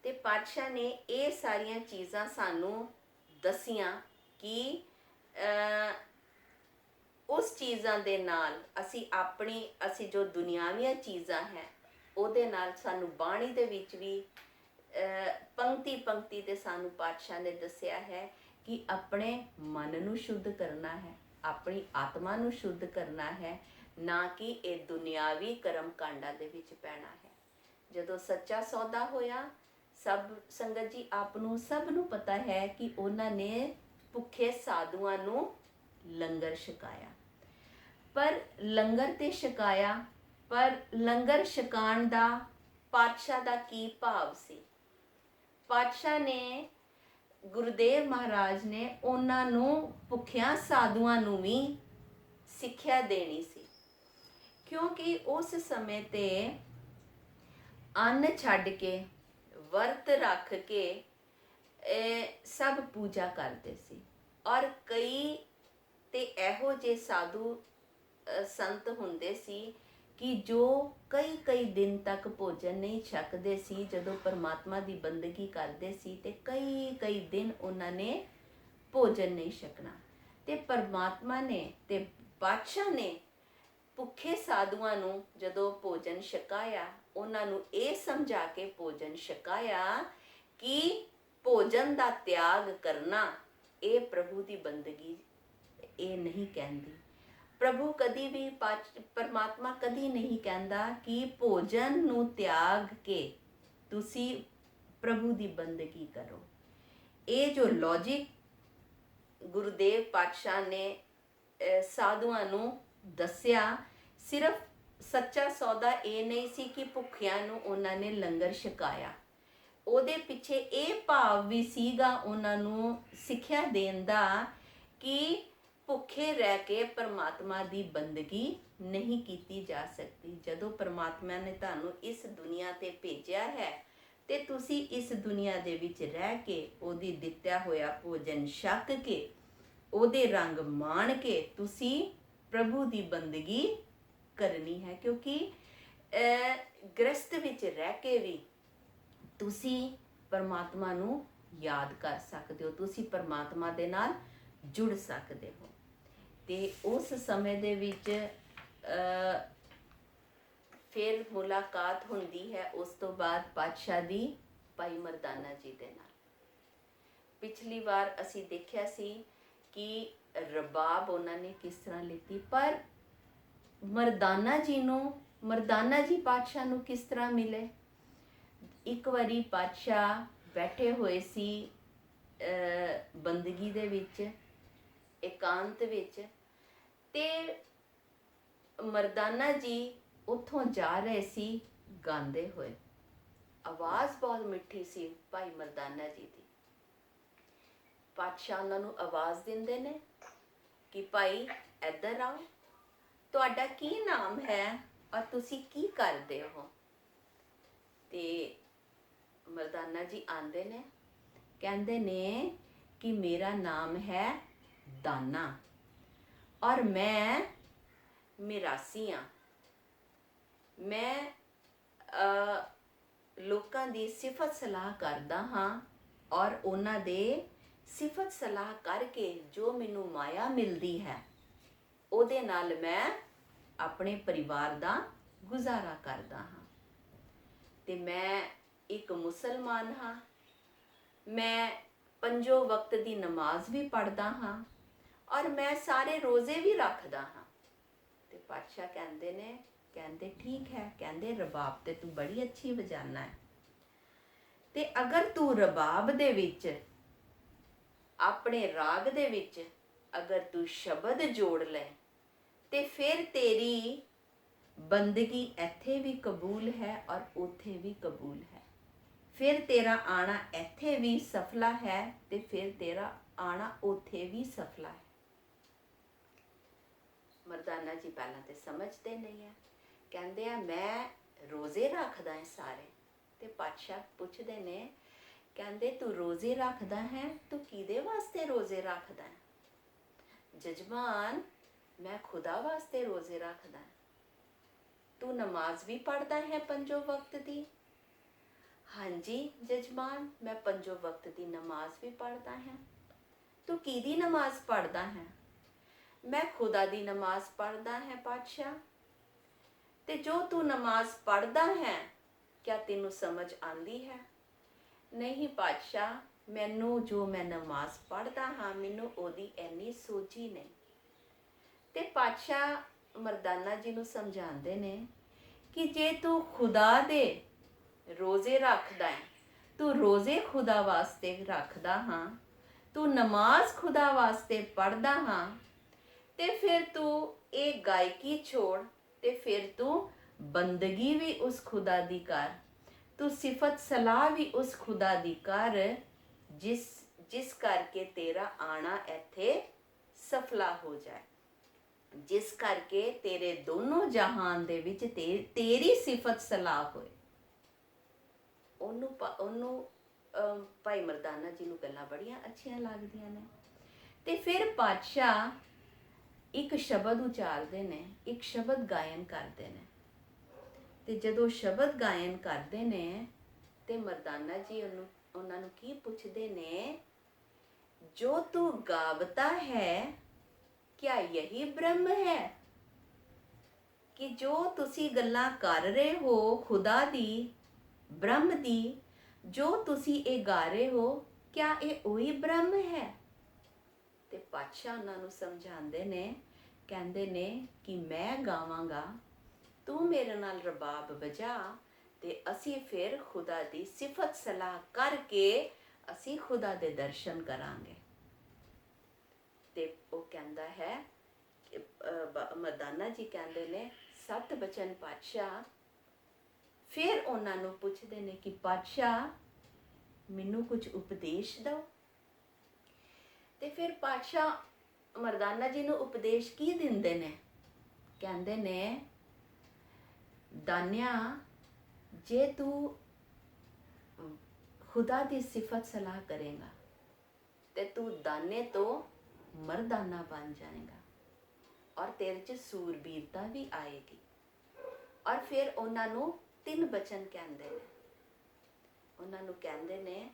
ਤੇ ਪਾਤਸ਼ਾਹ ਨੇ ਇਹ ਸਾਰੀਆਂ ਚੀਜ਼ਾਂ ਸਾਨੂੰ ਦਸੀਆਂ ਕਿ ਉਸ ਚੀਜ਼ਾਂ ਦੇ ਨਾਲ ਅਸੀਂ ਜੋ ਦੁਨਿਆਵੀਆਂ ਚੀਜ਼ਾਂ ਹੈ ਉਹਦੇ ਨਾਲ ਸਾਨੂੰ ਬਾਣੀ ਦੇ ਵਿੱਚ ਵੀ ਪੰਕਤੀ ਪੰਕਤੀ ਤੇ ਸਾਨੂੰ ਪਾਤਸ਼ਾਹ ਨੇ ਦੱਸਿਆ ਹੈ ਕਿ ਆਪਣੇ ਮਨ ਨੂੰ ਸ਼ੁੱਧ ਕਰਨਾ ਹੈ, ਆਪਣੀ ਆਤਮਾ ਨੂੰ ਸ਼ੁੱਧ ਕਰਨਾ ਹੈ, ਨਾ ਕਿ ਇਹ ਦੁਨਿਆਵੀ ਕਰਮ ਕਾਂਡਾਂ ਦੇ ਵਿੱਚ ਪੈਣਾ ਹੈ। ਜਦੋਂ ਸੱਚਾ ਸੌਦਾ ਹੋਇਆ, ਸਭ ਸੰਗਤ ਜੀ ਸਭ ਨੂੰ ਪਤਾ ਹੈ ਕਿ ਉਹਨਾਂ ਨੇ ਭੁੱਖੇ ਸਾਧੂਆਂ ਨੂੰ ਲੰਗਰ ਛਕਾਇਆ। ਪਰ ਲੰਗਰ ਤੇ ਛਕਾਇਆ, ਪਰ ਲੰਗਰ ਛਕਾਉਣ ਦਾ ਪਾਤਸ਼ਾਹ ਦਾ ਕੀ ਭਾਵ ਸੀ? ਪਾਤਸ਼ਾਹ ਨੇ, ਗੁਰੂਦੇਵ ਮਹਾਰਾਜ ਨੇ ਉਹਨਾਂ ਨੂੰ, ਭੁੱਖਿਆਂ ਸਾਧੂਆਂ ਨੂੰ ਵੀ ਸਿੱਖਿਆ ਦੇਣੀ ਸੀ, ਕਿਉਂਕਿ ਉਸ ਸਮੇਂ ਤੇ ਅੰਨ ਛੱਡ ਕੇ, ਵਰਤ ਰੱਖ ਕੇ ਸਭ ਪੂਜਾ ਕਰਦੇ ਸੀ। ਔਰ ਕਈ ਤੇ ਇਹੋ ਜਿਹੇ ਸਾਧੂ ਸੰਤ ਹੁੰਦੇ ਸੀ ਕਿ ਜੋ ਕਈ ਕਈ ਦਿਨ ਤੱਕ ਭੋਜਨ ਨਹੀਂ ਛਕਦੇ ਸੀ। ਜਦੋਂ ਪਰਮਾਤਮਾ ਦੀ ਬੰਦਗੀ ਕਰਦੇ ਸੀ ਤੇ ਕਈ ਕਈ ਦਿਨ ਉਹਨਾਂ ਨੇ ਭੋਜਨ ਨਹੀਂ ਛਕਣਾ। ਤੇ ਪਰਮਾਤਮਾ ਨੇ ਤੇ ਪਾਤਸ਼ਾਹ ਨੇ ਭੁੱਖੇ ਸਾਧੂਆਂ ਨੂੰ ਜਦੋਂ ਭੋਜਨ ਛਕਾਇਆ, ਉਹਨਾਂ ਨੂੰ ਇਹ ਸਮਝਾ ਕੇ ਭੋਜਨ ਛਕਾਇਆ ਕਿ ਭੋਜਨ ਦਾ ਤਿਆਗ ਕਰਨਾ ਇਹ ਪ੍ਰਭੂ ਦੀ ਬੰਦਗੀ ਇਹ ਨਹੀਂ ਕਹਿੰਦੀ। ਪ੍ਰਭੂ ਕਦੀ ਵੀ, ਪਰਮਾਤਮਾ ਕਦੀ ਨਹੀਂ ਕਹਿੰਦਾ ਕਿ ਭੋਜਨ ਨੂੰ ਤਿਆਗ ਕੇ ਤੁਸੀਂ ਪ੍ਰਭੂ ਦੀ ਬੰਦਗੀ ਕਰੋ। ਇਹ ਜੋ ਲੌਜਿਕ ਗੁਰੂਦੇਵ ਪਾਤਸ਼ਾਹ ਨੇ ਸਾਧੂਆਂ ਨੂੰ ਦੱਸਿਆ, ਸਿਰਫ ਸੱਚਾ ਸੌਦਾ ਇਹ ਨਹੀਂ ਸੀ ਕਿ ਭੁੱਖਿਆਂ ਨੂੰ ਉਹਨਾਂ ਨੇ ਲੰਗਰ ਛਕਾਇਆ, ਉਹਦੇ ਪਿੱਛੇ ਇਹ ਭਾਵ ਵੀ ਸੀਗਾ ਉਹਨਾਂ ਨੂੰ ਸਿੱਖਿਆ ਦੇਣ ਦਾ ਕਿ ਭੁੱਖੇ ਰਹਿ ਕੇ ਪਰਮਾਤਮਾ ਦੀ ਬੰਦਗੀ ਨਹੀਂ ਕੀਤੀ ਜਾ ਸਕਦੀ। ਜਦੋਂ ਪਰਮਾਤਮਾ ਨੇ ਤੁਹਾਨੂੰ ਇਸ ਦੁਨੀਆ ਤੇ ਭੇਜਿਆ ਹੈ ਤੇ ਤੁਸੀਂ ਇਸ ਦੁਨੀਆ ਦੇ ਵਿੱਚ ਰਹਿ ਕੇ ਉਹਦੀ ਦਿੱਤਾ ਹੋਇਆ ਭੋਜਨ ਛਕ ਕੇ, ਉਹਦੇ ਰੰਗ ਮਾਣ ਕੇ ਤੁਸੀਂ ਪ੍ਰਭੂ ਦੀ ਬੰਦਗੀ ਕਰਨੀ ਹੈ। ਕਿਉਂਕਿ ਗ੍ਰਸਤ ਵਿੱਚ ਰਹਿ ਕੇ ਵੀ ਤੁਸੀਂ ਪਰਮਾਤਮਾ ਨੂੰ ਯਾਦ ਕਰ ਸਕਦੇ ਹੋ, ਤੁਸੀਂ ਪਰਮਾਤਮਾ ਦੇ ਨਾਲ ਜੁੜ ਸਕਦੇ ਹੋ। ਤੇ ਉਸ ਸਮੇਂ ਦੇ ਵਿੱਚ ਫਿਰ ਮੁਲਾਕਾਤ ਹੁੰਦੀ ਹੈ ਉਸ ਤੋਂ ਬਾਅਦ ਪਾਤਸ਼ਾਹ ਦੀ ਭਾਈ ਮਰਦਾਨਾ ਜੀ ਦੇ ਨਾਲ। ਪਿਛਲੀ ਵਾਰ ਅਸੀਂ ਦੇਖਿਆ ਸੀ ਕਿ ਰਬਾਬ ਉਹਨਾਂ ਨੇ ਕਿਸ ਤਰ੍ਹਾਂ ਲਿੱਤੀ, ਪਰ ਮਰਦਾਨਾ ਜੀ ਪਾਤਸ਼ਾਹ ਨੂੰ ਕਿਸ ਤਰ੍ਹਾਂ ਮਿਲੇ। ਇੱਕ ਵਾਰੀ ਪਾਤਸ਼ਾਹ ਬੈਠੇ ਹੋਏ ਸੀ ਬੰਦਗੀ ਦੇ ਵਿੱਚ, ਇਕਾਂਤ ਵਿੱਚ, ਤੇ ਮਰਦਾਨਾ ਜੀ ਉੱਥੋਂ ਜਾ ਰਹੇ ਸੀ ਗਾਉਂਦੇ ਹੋਏ। ਆਵਾਜ਼ ਬਹੁਤ ਮਿੱਠੀ ਸੀ ਭਾਈ ਮਰਦਾਨਾ ਜੀ ਦੀ। ਪਾਤਸ਼ਾਹ ਉਹਨਾਂ ਨੂੰ ਆਵਾਜ਼ ਦਿੰਦੇ ਨੇ ਕਿ ਭਾਈ ਇੱਧਰ ਆਓ, ਤੁਹਾਡਾ ਕੀ ਨਾਮ ਹੈ ਔਰ ਤੁਸੀਂ ਕੀ ਕਰਦੇ ਹੋ? ਤੇ ਮਰਦਾਨਾ ਜੀ ਆਂਦੇ ਨੇ, ਕਹਿੰਦੇ ਨੇ ਕਿ ਮੇਰਾ ਨਾਮ ਹੈ ਦਾਨਾ ਔਰ ਮੈਂ ਮਿਰਾਸੀ ਹਾਂ। ਮੈਂ ਲੋਕਾਂ ਦੀ ਸਿਫਤ ਸਲਾਹ ਕਰਦਾ ਹਾਂ ਔਰ ਉਹਨਾਂ ਦੇ ਸਿਫਤ ਸਲਾਹ ਕਰਕੇ ਜੋ ਮੈਨੂੰ ਮਾਇਆ ਮਿਲਦੀ ਹੈ ਉਹਦੇ ਨਾਲ ਮੈਂ ਆਪਣੇ ਪਰਿਵਾਰ ਦਾ ਗੁਜ਼ਾਰਾ ਕਰਦਾ ਹਾਂ। ਤੇ ਮੈਂ ਇੱਕ ਮੁਸਲਮਾਨ ਹਾਂ, ਮੈਂ 5 ਵਕਤ ਦੀ ਨਮਾਜ਼ ਵੀ ਪੜ੍ਹਦਾ ਹਾਂ ਔਰ ਮੈਂ ਸਾਰੇ ਰੋਜ਼ੇ ਵੀ ਰੱਖਦਾ ਹਾਂ। ਤੇ ਪਾਤਸ਼ਾਹ ਕਹਿੰਦੇ ਠੀਕ ਹੈ, ਕਹਿੰਦੇ ਰਬਾਬ ਤੇ ਤੂੰ ਬੜੀ ਅੱਛੀ ਵਜਾਨਾ ਹੈ, ਤੇ ਅਗਰ ਤੂੰ ਰਬਾਬ ਦੇ ਵਿੱਚ, ਆਪਣੇ ਰਾਗ ਦੇ ਵਿੱਚ ਅਗਰ ਤੂੰ ਸ਼ਬਦ ਜੋੜ ਲੈ ਤੇ ਫਿਰ ਤੇਰੀ ਬੰਦਗੀ ਇੱਥੇ ਵੀ ਕਬੂਲ ਹੈ ਔਰ ਉੱਥੇ ਵੀ ਕਬੂਲ ਹੈ। ਫਿਰ ਤੇਰਾ ਆਣਾ ਇੱਥੇ ਵੀ ਸਫਲਾ ਹੈ ਤੇ ਫਿਰ ਤੇਰਾ ਆਣਾ ਉੱਥੇ ਵੀ ਸਫਲਾ ਹੈ। ਮਰਦਾਨਾ ਜੀ ਪਹਿਲਾਂ ਤੇ ਸਮਝਦੇ ਨਹੀਂ ਹੈ, ਕਹਿੰਦੇ ਆ ਮੈਂ ਰੋਜ਼ੇ ਰੱਖਦਾ ਹਾਂ ਸਾਰੇ। ਤੇ ਪਾਤਸ਼ਾਹ ਪੁੱਛਦੇ ਨੇ, ਕਹਿੰਦੇ ਤੂੰ ਰੋਜ਼ੇ ਰੱਖਦਾ ਹੈ, ਤੂੰ ਕਿਹਦੇ ਵਾਸਤੇ ਰੋਜ਼ੇ ਰੱਖਦਾ ਹੈ? ਜਜਮਾਨ, ਮੈਂ ਖੁਦਾ ਵਾਸਤੇ ਰੋਜ਼ੇ ਰੱਖਦਾ, ਤੂੰ ਨਮਾਜ਼ ਵੀ ਪੜ੍ਹਦਾ ਹੈ ਪੰਜੋ ਵਕਤ ਦੀ? ਹਾਂਜੀ ਜਜਮਾਨ, ਮੈਂ ਪੰਜੋ ਵਕਤ ਦੀ ਨਮਾਜ਼ ਵੀ ਪੜ੍ਹਦਾ ਹਾਂ। ਤੂੰ ਕਿਹਦੀ ਨਮਾਜ਼ ਪੜ੍ਹਦਾ ਹੈ? ਮੈਂ ਖੁਦਾ ਦੀ ਨਮਾਜ਼ ਪੜ੍ਹਦਾ ਹੈ ਪਾਤਸ਼ਾਹ। ਤੇ ਜੋ ਤੂੰ ਨਮਾਜ਼ ਪੜ੍ਹਦਾ ਹੈ, ਕਿਆ ਤੈਨੂੰ ਸਮਝ ਆਉਂਦੀ ਹੈ? ਨਹੀਂ ਪਾਤਸ਼ਾਹ, ਮੈਨੂੰ ਜੋ ਮੈਂ ਨਮਾਜ਼ ਪੜ੍ਹਦਾ ਹਾਂ, ਮੈਨੂੰ ਉਹਦੀ ਇੰਨੀ ਸੋਝੀ ਨਹੀਂ। ਤੇ ਪਾਤਸ਼ਾਹ ਮਰਦਾਨਾ ਜੀ ਨੂੰ ਸਮਝਾਉਂਦੇ ਨੇ ਕਿ ਜੇ ਤੂੰ ਖੁਦਾ ਦੇ ਰੋਜ਼ੇ ਰੱਖਦਾ ਹੈ, ਤੂੰ ਰੋਜ਼ੇ ਖੁਦਾ ਵਾਸਤੇ ਰੱਖਦਾ ਹਾਂ, ਤੂੰ ਨਮਾਜ਼ ਖੁਦਾ ਵਾਸਤੇ ਪੜ੍ਹਦਾ ਹਾਂ, ਤੇ ਫਿਰ ਤੂੰ ਇਹ ਗਾਇਕੀ ਛੋੜ ਤੇ ਫਿਰ ਤੂੰ ਬੰਦਗੀ ਵੀ ਉਸ ਖੁਦਾ ਦੀ ਕਰ, ਤੂੰ ਸਿਫਤ ਸਲਾਹ ਵੀ ਉਸ ਖੁਦਾ ਦੀ ਕਰ ਜਿਸ ਕਰਕੇ ਤੇਰਾ ਆਣਾ ਇੱਥੇ ਸਫਲਾ ਹੋ ਜਾਏ, ਜਿਸ ਕਰਕੇ ਤੇਰੇ ਦੋਨੋਂ ਜਹਾਨ ਦੇ ਵਿੱਚ ਤੇਰੀ ਸਿਫਤ ਸਲਾਹ ਹੋਏ। ਉਹਨੂੰ ਭਾਈ ਮਰਦਾਨਾ ਜੀ ਨੂੰ ਗੱਲਾਂ ਬੜੀਆਂ ਅੱਛੀਆਂ ਲੱਗਦੀਆਂ ਨੇ। ਤੇ ਫਿਰ ਪਾਤਸ਼ਾਹ ਇੱਕ ਸ਼ਬਦ ਉਚਾਰਦੇ ਨੇ, ਇੱਕ ਸ਼ਬਦ ਗਾਇਨ ਕਰਦੇ ਨੇ। ਤੇ ਜਦੋਂ ਸ਼ਬਦ ਗਾਇਨ ਕਰਦੇ ਨੇ ਤੇ ਮਰਦਾਨਾ ਜੀ ਉਹਨਾਂ ਨੂੰ ਕੀ ਪੁੱਛਦੇ ਨੇ, ਜੋ ਤੂੰ ਗਾਵਤਾ ਹੈ ਕਿਆ ਯਹੀ ਬ੍ਰਹਮ ਹੈ? ਕਿ ਜੋ ਤੁਸੀਂ ਗੱਲਾਂ ਕਰ ਰਹੇ ਹੋ ਖੁਦਾ ਦੀ, ਬ੍ਰਹਮ ਦੀ, ਜੋ ਤੁਸੀਂ ਇਹ ਗਾ ਰਹੇ ਹੋ, ਕਿਆ ਇਹ ਉਹੀ ਬ੍ਰਹਮ ਹੈ? ਤੇ ਪਾਤਸ਼ਾਹ ਉਹਨਾਂ ਨੂੰ ਸਮਝਾਉਂਦੇ ਨੇ, ਕਹਿੰਦੇ ਨੇ ਕਿ ਮੈਂ ਗਾਵਾਂਗਾ, ਤੂੰ ਮੇਰੇ ਨਾਲ ਰਬਾਬ ਵਜਾ ਤੇ ਅਸੀਂ ਫਿਰ ਖੁਦਾ ਦੀ ਸਿਫਤ ਸਲਾਹ ਕਰਕੇ ਅਸੀਂ ਖੁਦਾ ਦੇ ਦਰਸ਼ਨ ਕਰਾਂਗੇ। ਤੇ ਉਹ ਕਹਿੰਦਾ ਹੈ, ਮਰਦਾਨਾ ਜੀ ਕਹਿੰਦੇ ਨੇ, ਸਤ ਬਚਨ ਪਾਤਸ਼ਾਹ। ਫਿਰ ਉਹਨਾਂ ਨੂੰ ਪੁੱਛਦੇ ਨੇ ਕਿ ਪਾਤਸ਼ਾਹ ਮੈਨੂੰ ਕੁਝ ਉਪਦੇਸ਼ ਦਿਓ। ਤੇ ਫਿਰ ਪਾਤਸ਼ਾਹ ਮਰਦਾਨਾ ਜੀ ਨੂੰ ਉਪਦੇਸ਼ ਕੀ ਦਿੰਦੇ ਨੇ? ਕਹਿੰਦੇ ਨੇ, ਦਾਨਿਆ, ਜੇ ਤੂੰ ਖੁਦਾ ਦੀ ਸਿਫਤ ਸਲਾਹ ਕਰੇਗਾ ਤੇ ਤੂੰ ਦਾਨੇ ਤੋਂ ਮਰਦਾਨਾ ਬਣ ਜਾਏਗਾ ਔਰ ਤੇਰੇ 'ਚ ਸੂਰਬੀਰਤਾ ਵੀ ਆਏਗੀ। ਔਰ ਫਿਰ ਉਹਨਾਂ ਨੂੰ 3 ਬਚਨ ਕਹਿੰਦੇ ਨੇ। ਉਹਨਾਂ ਨੂੰ ਕਹਿੰਦੇ ਨੇ,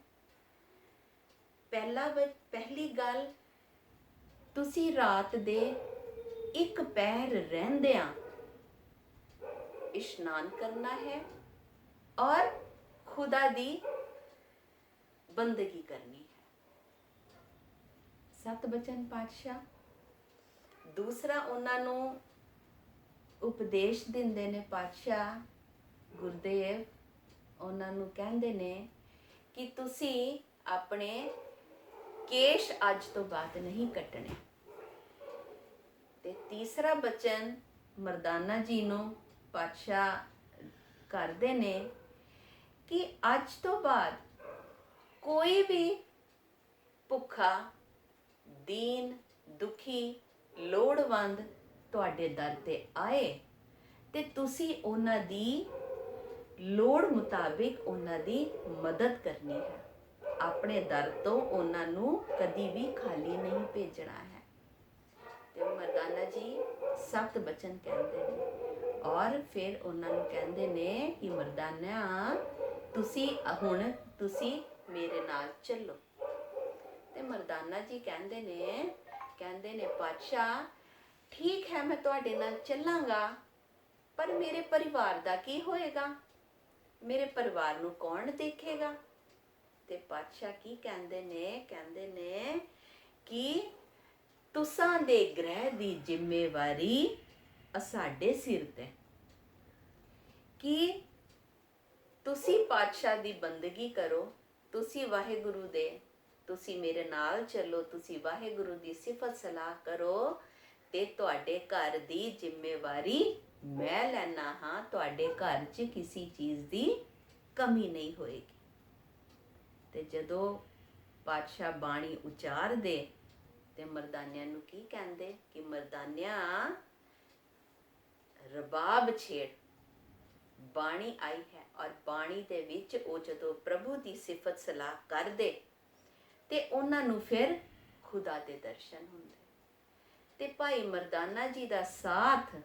ਪਹਿਲੀ ਗੱਲ, ਤੁਸੀਂ ਰਾਤ ਦੇ 1 ਪਹਿਰ ਰਹਿੰਦਿਆਂ ਇਸ਼ਨਾਨ ਕਰਨਾ ਹੈ ਔਰ ਖੁਦਾ ਦੀ ਬੰਦਗੀ ਕਰਨੀ ਹੈ। 7 ਬਚਨ ਪਾਤਸ਼ਾਹ। ਦੂਸਰਾ ਉਹਨਾਂ ਨੂੰ ਉਪਦੇਸ਼ ਦਿੰਦੇ ਨੇ ਪਾਤਸ਼ਾਹ ਗੁਰਦੇਵ, ਉਹਨਾਂ ਨੂੰ ਕਹਿੰਦੇ ਨੇ ਕਿ ਤੁਸੀਂ ਆਪਣੇ ਕੇਸ਼ ਅੱਜ ਤੋਂ ਬਾਅਦ ਨਹੀਂ ਕੱਟਣੇ। ਤੇ ਤੀਸਰਾ ਬਚਨ ਮਰਦਾਨਾ ਜੀ ਨੂੰ ਪਾਤਸ਼ਾਹ ਕਰਦੇ ਨੇ ਕਿ ਅੱਜ ਤੋਂ ਬਾਅਦ ਕੋਈ ਵੀ ਭੁੱਖਾ, ਦੀਨ, ਦੁਖੀ, ਲੋੜਵੰਦ ਤੁਹਾਡੇ ਦਰ ਤੇ ਆਏ ਤੇ ਤੁਸੀਂ ਉਹਨਾਂ ਦੀ ਲੋੜ ਮੁਤਾਬਿਕ ਉਹਨਾਂ ਦੀ ਮਦਦ ਕਰਨੀ ਹੈ। ਆਪਣੇ ਦਰ ਤੋਂ ਉਹਨਾਂ ਨੂੰ ਕਦੀ ਵੀ ਖਾਲੀ ਨਹੀਂ ਭੇਜਣਾ ਹੈ। ਤੇ ਮਰਦਾਨਾ ਜੀ 7 ਬਚਨ ਕਹਿੰਦੇ ਨੇ ਔਰ ਫਿਰ ਉਹਨਾਂ ਨੂੰ ਕਹਿੰਦੇ ਨੇ ਕਿ ਮਰਦਾਨਾ, ਤੁਸੀਂ ਮੇਰੇ ਨਾਲ ਚੱਲੋ। ਤੇ ਮਰਦਾਨਾ ਜੀ ਕਹਿੰਦੇ ਨੇ ਪਾਤਸ਼ਾਹ, ਠੀਕ ਹੈ, ਮੈਂ ਤੁਹਾਡੇ ਨਾਲ ਚੱਲਾਂਗਾ, ਪਰ ਮੇਰੇ ਪਰਿਵਾਰ ਦਾ ਕੀ ਹੋਏਗਾ? ਮੇਰੇ ਪਰਿਵਾਰ ਨੂੰ ਕੌਣ ਦੇਖੇਗਾ? ਤੇ ਪਾਤਸ਼ਾਹ ਕੀ ਕਹਿੰਦੇ ਨੇ ਕਿ ਤੁਸਾਂ ਦੇ ਗ੍ਰਹਿ ਦੀ ਜ਼ਿੰਮੇਵਾਰੀ ਸਾਡੇ ਸਿਰ ਤੇ, ਕਿ ਤੁਸੀਂ ਪਾਤਸ਼ਾਹ ਦੀ ਬੰਦਗੀ ਕਰੋ, ਤੁਸੀਂ ਵਾਹਿਗੁਰੂ ਦੇ, ਤੁਸੀਂ ਮੇਰੇ ਨਾਲ ਚੱਲੋ, ਤੁਸੀਂ ਵਾਹਿਗੁਰੂ ਦੀ ਸਿਫਤ ਸਲਾਹ ਕਰੋ ਤੇ ਤੁਹਾਡੇ ਘਰ ਦੀ ਜ਼ਿੰਮੇਵਾਰੀ ਮੈਂ ਲੈਣਾ ਹਾਂ। ਤੁਹਾਡੇ ਘਰ 'ਚ ਕਿਸੇ ਚੀਜ਼ ਦੀ ਕਮੀ ਨਹੀਂ ਹੋਏਗੀ। ਤੇ ਜਦੋਂ ਪਾਤਸ਼ਾਹ ਬਾਣੀ ਉਚਾਰਦੇ ਤੇ ਮਰਦਾਨਿਆਂ ਨੂੰ ਕੀ ਕਹਿੰਦੇ ਕਿ ਮਰਦਾਨਿਆ, ਰਬਾਬ ਛੇੜ, ਬਾਣੀ ਆਈ ਹੈ ਔਰ ਬਾਣੀ ਦੇ ਵਿੱਚ ਉਹ ਜਦੋਂ ਪ੍ਰਭੂ ਦੀ ਸਿਫਤ ਸਲਾਹ ਕਰਦੇ ਤੇ ਉਹਨਾਂ ਨੂੰ ਫਿਰ ਖੁਦਾ ਦੇ ਦਰਸ਼ਨ ਹੁੰਦੇ। ਤੇ ਭਾਈ ਮਰਦਾਨਾ ਜੀ ਦਾ ਸਾਥ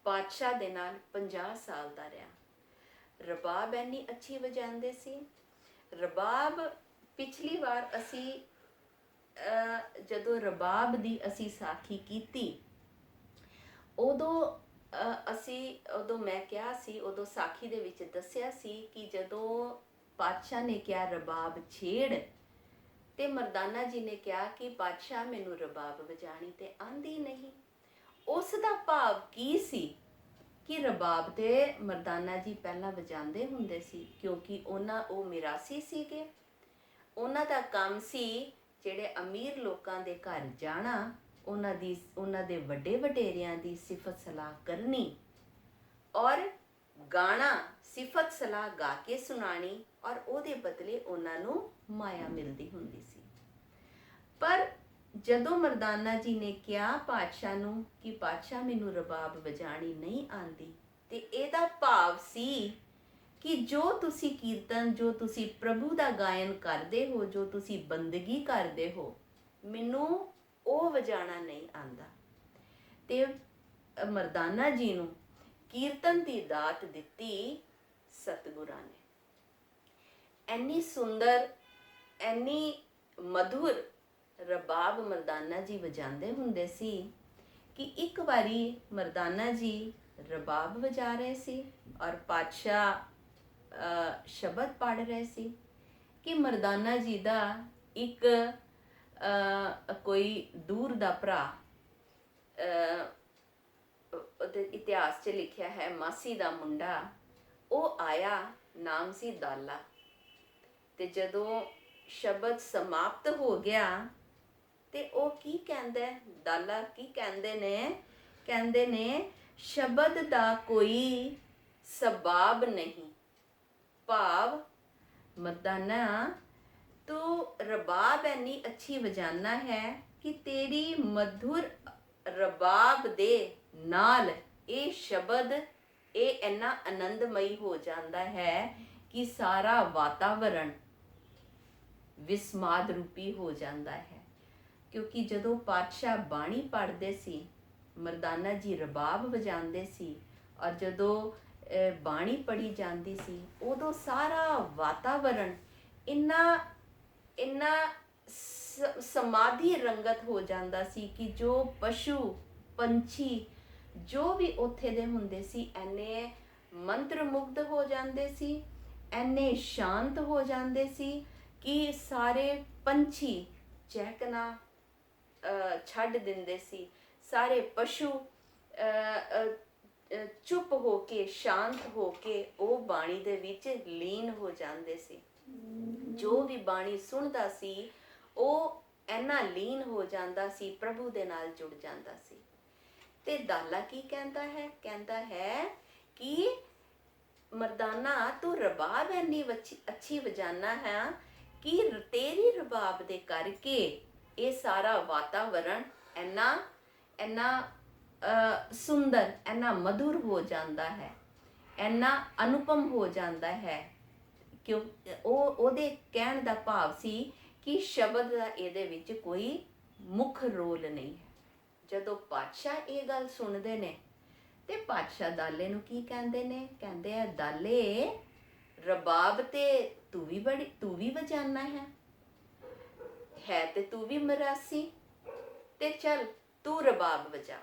ਪਾਤਸ਼ਾਹ ਦੇ ਨਾਲ 50 ਸਾਲ ਦਾ ਰਿਹਾ। ਰਬਾਬ ਇੰਨੀ ਅੱਛੀ ਵਜਾਉਂਦੇ ਸੀ। ਰਬਾਬ ਪਿਛਲੀ ਵਾਰ ਅਸੀਂ ਜਦੋਂ ਰਬਾਬ ਦੀ ਅਸੀਂ ਸਾਖੀ ਕੀਤੀ, ਉਦੋਂ ਮੈਂ ਕਿਹਾ ਸੀ, ਉਦੋਂ ਸਾਖੀ ਦੇ ਵਿੱਚ ਦੱਸਿਆ ਸੀ ਕਿ ਜਦੋਂ ਪਾਤਸ਼ਾਹ ਨੇ ਕਿਹਾ ਰਬਾਬ ਛੇੜ, ਤੇ ਮਰਦਾਨਾ ਜੀ ਨੇ ਕਿਹਾ ਕਿ ਪਾਤਸ਼ਾਹ ਮੈਨੂੰ ਰਬਾਬ ਵਜਾਣੀ ਤੇ ਆਂਦੀ ਨਹੀਂ। ਉਸ ਦਾ ਭਾਵ ਕੀ ਸੀ ਕਿ ਰਬਾਬ ਤੇ ਮਰਦਾਨਾ ਜੀ ਪਹਿਲਾਂ ਵਜਾਉਂਦੇ ਹੁੰਦੇ ਸੀ, ਕਿਉਂਕਿ ਉਹ ਮਿਰਾਸੀ ਸੀਗੇ। ਉਹਨਾਂ ਦਾ ਕੰਮ ਸੀ ਜਿਹੜੇ ਅਮੀਰ ਲੋਕਾਂ ਦੇ ਘਰ ਜਾਣਾ, ਉਹਨਾਂ ਦੇ ਵੱਡੇ ਵਡੇਰਿਆਂ ਦੀ ਸਿਫਤ ਸਲਾਹ ਕਰਨੀ ਔਰ ਗਾਣਾ, ਸਿਫਤ ਸਲਾਹ ਗਾ ਕੇ ਸੁਣਾਣੀ, ਔਰ ਉਹਦੇ ਬਦਲੇ ਉਹਨਾਂ ਨੂੰ ਮਾਇਆ ਮਿਲਦੀ ਹੁੰਦੀ ਸੀ। ਪਰ ਜਦੋਂ ਮਰਦਾਨਾ ਜੀ ਨੇ ਕਿਹਾ ਪਾਤਸ਼ਾਹ ਨੂੰ ਕਿ ਪਾਤਸ਼ਾਹ ਮੈਨੂੰ ਰਬਾਬ ਵਜਾਣੀ ਨਹੀਂ ਆਉਂਦੀ, ਤੇ ਇਹਦਾ ਭਾਵ ਸੀ ਕਿ ਜੋ ਤੁਸੀਂ ਕੀਰਤਨ, ਜੋ ਤੁਸੀਂ ਪ੍ਰਭੂ ਦਾ ਗਾਇਨ ਕਰਦੇ ਹੋ, ਜੋ ਤੁਸੀਂ ਬੰਦਗੀ ਕਰਦੇ ਹੋ, ਮੈਨੂੰ ਉਹ ਵਜਾਣਾ ਨਹੀਂ ਆਉਂਦਾ। ਤੇ ਮਰਦਾਨਾ ਜੀ ਨੂੰ ਕੀਰਤਨ ਦੀ ਦਾਤ ਦਿੱਤੀ ਸਤਿਗੁਰਾਂ ਨੇ। ਐਨੀ ਸੁੰਦਰ, ਐਨੀ ਮਧੁਰ ਰਬਾਬ ਮਰਦਾਨਾ ਜੀ ਵਜਾਉਂਦੇ ਹੁੰਦੇ ਸੀ ਕਿ ਇੱਕ ਵਾਰੀ ਮਰਦਾਨਾ ਜੀ ਰਬਾਬ ਵਜਾ ਰਹੇ ਸੀ ਔਰ ਪਾਤਸ਼ਾਹ ਸ਼ਬਦ ਪੜ੍ਹ ਰਹੇ ਸੀ ਕਿ ਮਰਦਾਨਾ ਜੀ ਦਾ ਇੱਕ ਕੋਈ ਦੂਰ ਦਾ ਭਰਾ, ਉਹਦੇ ਇਤਿਹਾਸ 'ਚ ਲਿਖਿਆ ਹੈ ਮਾਸੀ ਦਾ ਮੁੰਡਾ, ਉਹ ਆਇਆ, ਨਾਮ ਸੀ ਦਾਲਾ। ਤੇ ਜਦੋਂ ਸ਼ਬਦ ਸਮਾਪਤ ਹੋ ਗਿਆ ਤੇ ਉਹ ਕੀ ਕਹਿੰਦਾ, ਦਾਲਾ ਕੀ ਕਹਿੰਦੇ ਨੇ ਸ਼ਬਦ ਦਾ ਕੋਈ ਸਬਾਬ ਨਹੀਂ। ਭਾਵ ਮਰਦਾਨਾ ਤੂੰ ਰਬਾਬ ਇੰਨੀ ਅੱਛੀ ਵਜਾਨਾ ਹੈ ਕਿ ਤੇਰੀ ਮਧੁਰ ਰਬਾਬ ਦੇ ਨਾਲ ਇਹ ਸ਼ਬਦ ਇਹ ਇੰਨਾ ਆਨੰਦਮਈ ਹੋ ਜਾਂਦਾ ਹੈ ਕਿ ਸਾਰਾ ਵਾਤਾਵਰਣ ਵਿਸਮਾਦ ਰੂਪੀ ਹੋ ਜਾਂਦਾ ਹੈ। ਕਿਉਂਕਿ ਜਦੋਂ ਪਾਤਸ਼ਾਹ ਬਾਣੀ ਪੜ੍ਹਦੇ ਸੀ, ਮਰਦਾਨਾ ਜੀ ਰਬਾਬ ਵਜਾਉਂਦੇ ਸੀ, ਔਰ ਜਦੋਂ ਬਾਣੀ ਪੜ੍ਹੀ ਜਾਂਦੀ ਸੀ, ਉਦੋਂ ਸਾਰਾ ਵਾਤਾਵਰਣ ਇੰਨਾ ਸਮਾਧੀ ਰੰਗਤ ਹੋ ਜਾਂਦਾ ਸੀ ਕਿ ਜੋ ਪਸ਼ੂ ਪੰਛੀ ਜੋ ਵੀ ਉੱਥੇ ਦੇ ਹੁੰਦੇ ਸੀ, ਐਨੇ ਮੰਤਰ ਮੁਗਧ ਹੋ ਜਾਂਦੇ ਸੀ, ਐਨੇ ਸ਼ਾਂਤ ਹੋ ਜਾਂਦੇ ਸੀ ਕਿ ਸਾਰੇ ਪੰਛੀ ਚਹਿਕਣਾ ਛੱਡ ਦਿੰਦੇ ਸੀ। ਸਾਰੇ ਪਸ਼ੂ ਚੁੱਪ ਹੋ ਕੇ, ਸ਼ਾਂਤ ਹੋ ਕੇ ਉਹ ਬਾਣੀ ਦੇ ਵਿੱਚ ਲੀਨ ਹੋ ਜਾਂਦੇ ਸੀ। ਜੋ ਵੀ ਬਾਣੀ ਸੁਣਦਾ ਸੀ ਉਹ ਇੰਨਾ ਲੀਨ ਹੋ ਜਾਂਦਾ ਸੀ, ਪ੍ਰਭੂ ਦੇ ਨਾਲ ਜੁੜ ਜਾਂਦਾ ਸੀ। ਤੇ ਦਾਲਾ ਕੀ ਕਹਿੰਦਾ ਹੈ ਕਿ ਮਰਦਾਨਾ ਤੂੰ ਰਬਾਬ ਇੰਨੀ ਅੱਛੀ ਵਜਾਨਾ ਹੈ ਕਿ ਤੇਰੀ ਰਬਾਬ ਦੇ ਕਰਕੇ ਇਹ ਸਾਰਾ ਵਾਤਾਵਰਣ ਇੰਨਾ ਸੁੰਦਰ, ਇੰਨਾ ਮਧੁਰ ਹੋ ਜਾਂਦਾ ਹੈ, ਇੰਨਾ ਅਨੁਪਮ ਹੋ ਜਾਂਦਾ ਹੈ। ਕਿਉਂ ਉਹਦੇ ਕਹਿਣ ਦਾ ਭਾਵ ਸੀ ਕਿ ਸ਼ਬਦ ਦਾ ਇਹਦੇ ਵਿੱਚ ਕੋਈ ਮੁੱਖ ਰੋਲ ਨਹੀਂ ਹੈ। ਜਦੋਂ ਪਾਤਸ਼ਾਹ ਇਹ ਗੱਲ ਸੁਣਦੇ ਨੇ ਤੇ ਪਾਤਸ਼ਾਹ ਦਾਲੇ ਨੂੰ ਕੀ ਕਹਿੰਦੇ ਆ, ਦਾਲੇ ਰਬਾਬ ਤੇ ਤੂੰ ਵੀ ਵਜਾਨਾ ਹੈ ਤੇ ਤੂੰ ਵੀ ਮਰਾਸੀ, ਤੇ ਚੱਲ ਤੂੰ ਰਬਾਬ ਵਜਾ।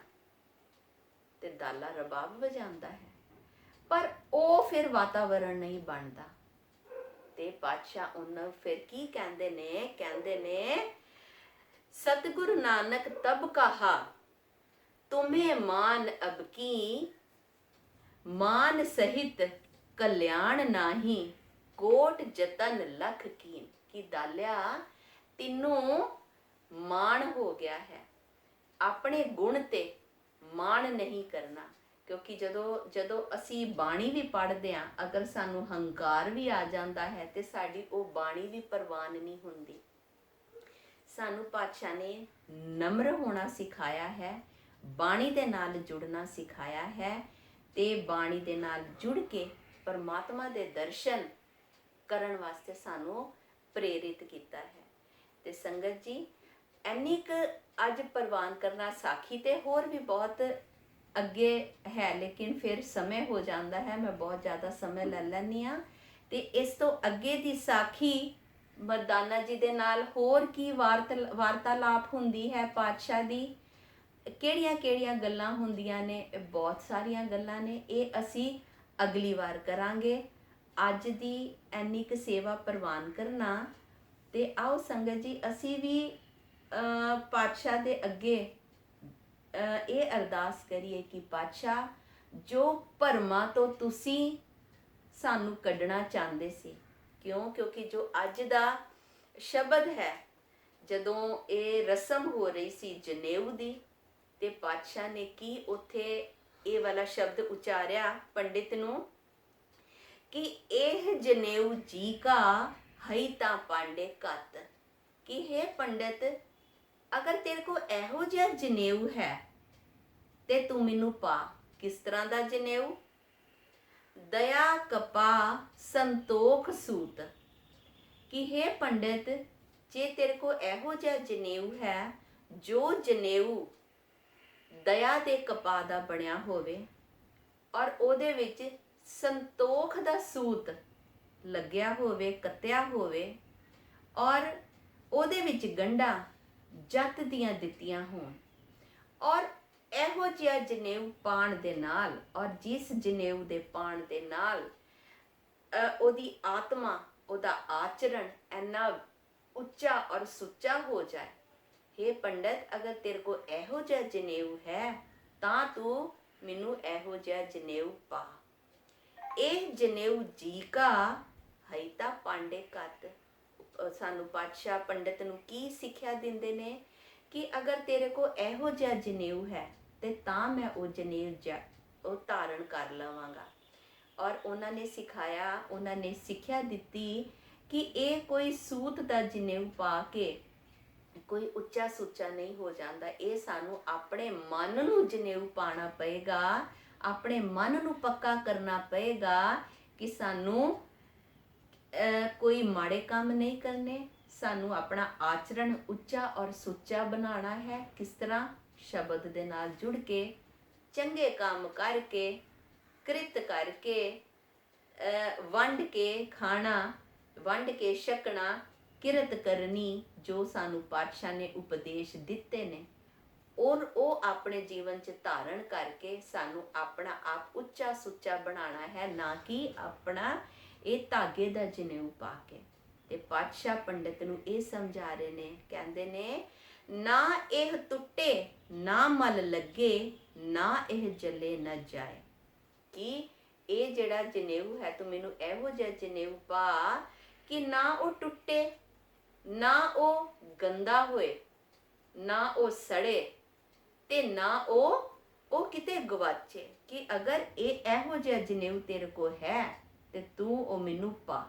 ਤੇ ਦਾਲਾ ਰਬਾਬ ਵਜਾਉਂਦਾ ਹੈ, ਪਰ ਉਹ ਫਿਰ ਵਾਤਾਵਰਣ ਨਹੀਂ ਬਣਦਾ। ਤੇ ਪਾਤਸ਼ਾਹ ਉਹਨਾਂ ਫਿਰ ਕੀ ਕਹਿੰਦੇ ਨੇ ਸਤਿਗੁਰੂ ਨਾਨਕ ਤਬ ਕਹਾ ਤੁਮੇ ਮਾਨ ਅਬ ਕੀ, ਮਾਨ ਸਹਿਤ ਕਲਿਆਣ ਨਾਹੀ, ਕੋਟ ਜਤਨ ਲਖ ਕੀਨ। ਕਿ ਦਾਲਿਆ ਤੈਨੂੰ ਮਾਣ ਹੋ ਗਿਆ ਹੈ, ਆਪਣੇ ਗੁਣ ਤੇ ਮਾਣ ਨਹੀਂ ਕਰਨਾ। ਕਿਉਂਕਿ ਜਦੋਂ ਅਸੀਂ ਬਾਣੀ ਵੀ ਪੜ੍ਹਦੇ ਹਾਂ, ਅਗਰ ਸਾਨੂੰ ਹੰਕਾਰ ਵੀ ਆ ਜਾਂਦਾ ਹੈ ਤੇ ਸਾਡੀ ਉਹ ਬਾਣੀ ਵੀ ਪ੍ਰਵਾਨ ਨਹੀਂ ਹੁੰਦੀ। ਸਾਨੂੰ ਪਾਤਸ਼ਾਹ ਨੇ ਨਮਰ ਹੋਣਾ ਸਿਖਾਇਆ ਹੈ, ਬਾਣੀ ਦੇ ਨਾਲ ਜੁੜਨਾ ਸਿਖਾਇਆ ਹੈ, ਤੇ ਬਾਣੀ ਦੇ ਨਾਲ ਜੁੜ ਕੇ ਪਰਮਾਤਮਾ ਦੇ ਦਰਸ਼ਨ ਕਰਨ ਵਾਸਤੇ ਸਾਨੂੰ ਪ੍ਰੇਰਿਤ ਕੀਤਾ ਹੈ। ਤੇ ਸੰਗਤ ਜੀ, ਇੰਨੀ ਕੁ ਅੱਜ ਪ੍ਰਵਾਨ ਕਰਨਾ ਸਾਖੀ ਤੇ ਹੋਰ ਵੀ ਬਹੁਤ ਅੱਗੇ ਹੈ, ਲੇਕਿਨ ਫਿਰ ਸਮੇਂ ਹੋ ਜਾਂਦਾ ਹੈ, ਮੈਂ ਬਹੁਤ ਜ਼ਿਆਦਾ ਸਮੇਂ ਲੈ ਲੈਂਦੀ ਹਾਂ। ਤੇ ਇਸ ਤੋਂ ਅੱਗੇ ਦੀ ਸਾਖੀ ਮਰਦਾਨਾ ਜੀ ਦੇ ਨਾਲ ਹੋਰ ਕੀ ਵਾਰਤਾਲਾਪ ਹੁੰਦੀ ਹੈ ਪਾਤਸ਼ਾਹ ਦੀ, ਕਿਹੜੀਆਂ ਕਿਹੜੀਆਂ ਗੱਲਾਂ ਹੁੰਦੀਆਂ ਨੇ, ਬਹੁਤ ਸਾਰੀਆਂ ਗੱਲਾਂ ਨੇ, ਇਹ ਅਸੀਂ ਅਗਲੀ ਵਾਰ ਕਰਾਂਗੇ। ਅੱਜ ਦੀ ਇੰਨੀ ਕੁ ਸੇਵਾ ਪ੍ਰਵਾਨ ਕਰਨਾ। ਤੇ ਆਓ ਸੰਗਤ ਜੀ ਅਸੀਂ ਵੀ ਪਾਤਸ਼ਾਹ ਦੇ ਅੱਗੇ ਇਹ ਅਰਦਾਸ ਕਰੀਏ ਕਿ ਪਾਤਸ਼ਾਹ, ਜੋ ਭਰਮਾਂ ਤੋਂ ਤੁਸੀਂ ਸਾਨੂੰ ਕੱਢਣਾ ਚਾਹੁੰਦੇ ਸੀ, ਕਿਉਂਕਿ ਜੋ ਅੱਜ ਦਾ ਸ਼ਬਦ ਹੈ, ਜਦੋਂ ਇਹ ਰਸਮ ਹੋ ਰਹੀ ਸੀ ਜਨੇਊ ਦੀ, ਤੇ ਪਾਤਸ਼ਾਹ ਨੇ ਕੀ ਉੱਥੇ ਇਹ ਵਾਲਾ ਸ਼ਬਦ ਉਚਾਰਿਆ ਪੰਡਿਤ ਨੂੰ ਕਿ ਇਹ ਜਨੇਊ ਜੀ ਕਾ ਹਈ ਤਾਂ ਪਾਂਡੇ ਕੱਤ, ਕਿ ਹੈ ਪੰਡਿਤ, ਅਗਰ ਤੇਰੇ ਕੋ ਇਹੋ ਜਿਹਾ ਜਨੇਊ ਹੈ ਤੇ ਤੂੰ ਮੈਨੂੰ ਪਾ। ਕਿਸ ਤਰ੍ਹਾਂ ਦਾ ਜਨੇਊ? ਦਇਆ ਕਪਾ ਸੰਤੋਖ ਸੂਤ, ਕਿ ਹੈ ਪੰਡਿਤ, ਜੇ ਤੇਰੇ ਕੋ ਇਹੋ ਜਿਹਾ ਜਨੇਊ ਹੈ, ਜੋ ਜਨੇਊ ਦਇਆ ਦੇ ਕਪਾਹ ਦਾ ਬਣਿਆ ਹੋਵੇ ਔਰ ਉਹਦੇ ਵਿੱਚ ਸੰਤੋਖ ਦਾ ਸੂਤ ਲੱਗਿਆ ਹੋਵੇ, ਕੱਤਿਆ ਹੋਵੇ, ਔਰ ਉਹਦੇ ਵਿੱਚ ਗੰਢਾਂ ਜੱਤ ਦੀਆਂ ਦਿੱਤੀਆਂ ਹੋਣ, ਔਰ ਇਹੋ ਜਿਹਾ ਜਨੇਊ ਪਾਣ ਦੇ ਨਾਲ, ਔਰ ਜਿਸ ਜਨੇਊ ਦੇ ਪਾਣ ਦੇ ਨਾਲ ਉਹਦੀ ਆਤਮਾ, ਉਹਦਾ ਆਚਰਣ ਇੰਨਾ ਉੱਚਾ ਔਰ ਸੁੱਚਾ ਹੋ ਜਾਏ। हे ਪੰਡਤ, ਅਗਰ ਤੇਰੇ ਕੋਲ ਇਹੋ ਜਿਹਾ ਜਨੇਊ ਹੈ ਤਾਂ ਤੂੰ ਮੈਨੂੰ ਇਹੋ ਜਿਹਾ ਜਨੇਊ ਪਾ। ਇਹ ਜਨੇਊ ਜੀ ਕਾ ਹਈ ਤਾਂ ਪਾਂਡੇ ਕੱਤ। ਸਾਨੂੰ ਪਾਤਸ਼ਾਹ ਪੰਡਤ ਨੂੰ ਕੀ ਸਿੱਖਿਆ ਦਿੰਦੇ ਨੇ ਕਿ ਅਗਰ ਤੇਰੇ ਕੋਲ ਇਹੋ ਜਿਹਾ ਜਨੇਊ ਹੈ ਤੇ ਤਾਂ ਮੈਂ ਉਹ ਜਨੇਊ ਉਹ ਧਾਰਨ ਕਰ ਲਵਾਂਗਾ। ਔਰ ਉਹਨਾਂ ਨੇ ਸਿਖਾਇਆ, ਉਹਨਾਂ ਨੇ ਸਿੱਖਿਆ ਦਿੱਤੀ ਕਿ ਇਹ ਕੋਈ ਸੂਤ ਦਾ ਜਨੇਊ ਪਾ ਕੇ ਕੋਈ ਉੱਚਾ ਸੁੱਚਾ ਨਹੀਂ ਹੋ ਜਾਂਦਾ। ਇਹ ਸਾਨੂੰ ਆਪਣੇ ਮਨ ਨੂੰ ਜਨੇਊ ਪਾਣਾ ਪਏਗਾ, ਆਪਣੇ ਮਨ ਨੂੰ ਪੱਕਾ ਕਰਨਾ ਪਏਗਾ ਕਿ ਸਾਨੂੰ ਕੋਈ ਮਾੜੇ ਕੰਮ ਨਹੀਂ ਕਰਨੇ, ਸਾਨੂੰ ਆਪਣਾ ਆਚਰਣ ਉੱਚਾ ਔਰ ਸੁੱਚਾ ਬਣਾਉਣਾ ਹੈ। ਕਿਸ ਤਰ੍ਹਾਂ? ਸ਼ਬਦ ਦੇ ਨਾਲ ਜੁੜ ਕੇ, ਚੰਗੇ ਕੰਮ ਕਰਕੇ, ਕ੍ਰਿਤ ਕਰਕੇ, ਵੰਡ ਕੇ ਖਾਣਾ, ਵੰਡ ਕੇ ਛਕਣਾ, ਕਿਰਤ ਕਰਨੀ, ਜੋ ਸਾਨੂੰ ਪਾਤਸ਼ਾਹ ਨੇ ਉਪਦੇਸ਼ ਦਿੱਤੇ ਨੇ, ਔਰ ਉਹ ਆਪਣੇ ਜੀਵਨ 'ਚ ਧਾਰਨ ਕਰਕੇ ਸਾਨੂੰ ਆਪਣਾ ਆਪ ਉੱਚਾ ਸੁੱਚਾ ਬਣਾਉਣਾ ਹੈ, ਨਾ ਕਿ ਆਪਣਾ ਇਹ ਧਾਗੇ ਦਾ ਜਨੇਊ ਪਾ ਕੇ। ਤੇ ਪਾਤਸ਼ਾਹ ਪੰਡਿਤ ਨੂੰ ਇਹ ਸਮਝਾ ਰਹੇ ਨੇ, ਕਹਿੰਦੇ ਨੇ, ਨਾ ਇਹ ਟੁੱਟੇ ਨਾ ਮਲ ਲੱਗੇ, ਨਾ ਇਹ ਜਲੇ ਨਾ ਜਾਏ, ਕਿ ਇਹ ਜਿਹੜਾ ਜਨੇਊ ਹੈ ਤੂੰ ਮੈਨੂੰ ਇਹੋ ਜਿਹਾ ਜਨੇਊ ਪਾ ਕਿ ਨਾ ਉਹ ਟੁੱਟੇ, ਨਾ ਉਹ ਗੰਦਾ ਹੋਏ, ਨਾ ਉਹ ਸੜੇ, ਤੇ ਨਾ ਉਹ ਕਿਤੇ ਗਵਾਚੇ, ਕਿ ਅਗਰ ਇਹ ਇਹੋ ਜਿਹਾ ਜਨੇਊ ਤੇਰੇ ਕੋਲ ਹੈ ਤੇ ਤੂੰ ਉਹ ਮੈਨੂੰ ਪਾ।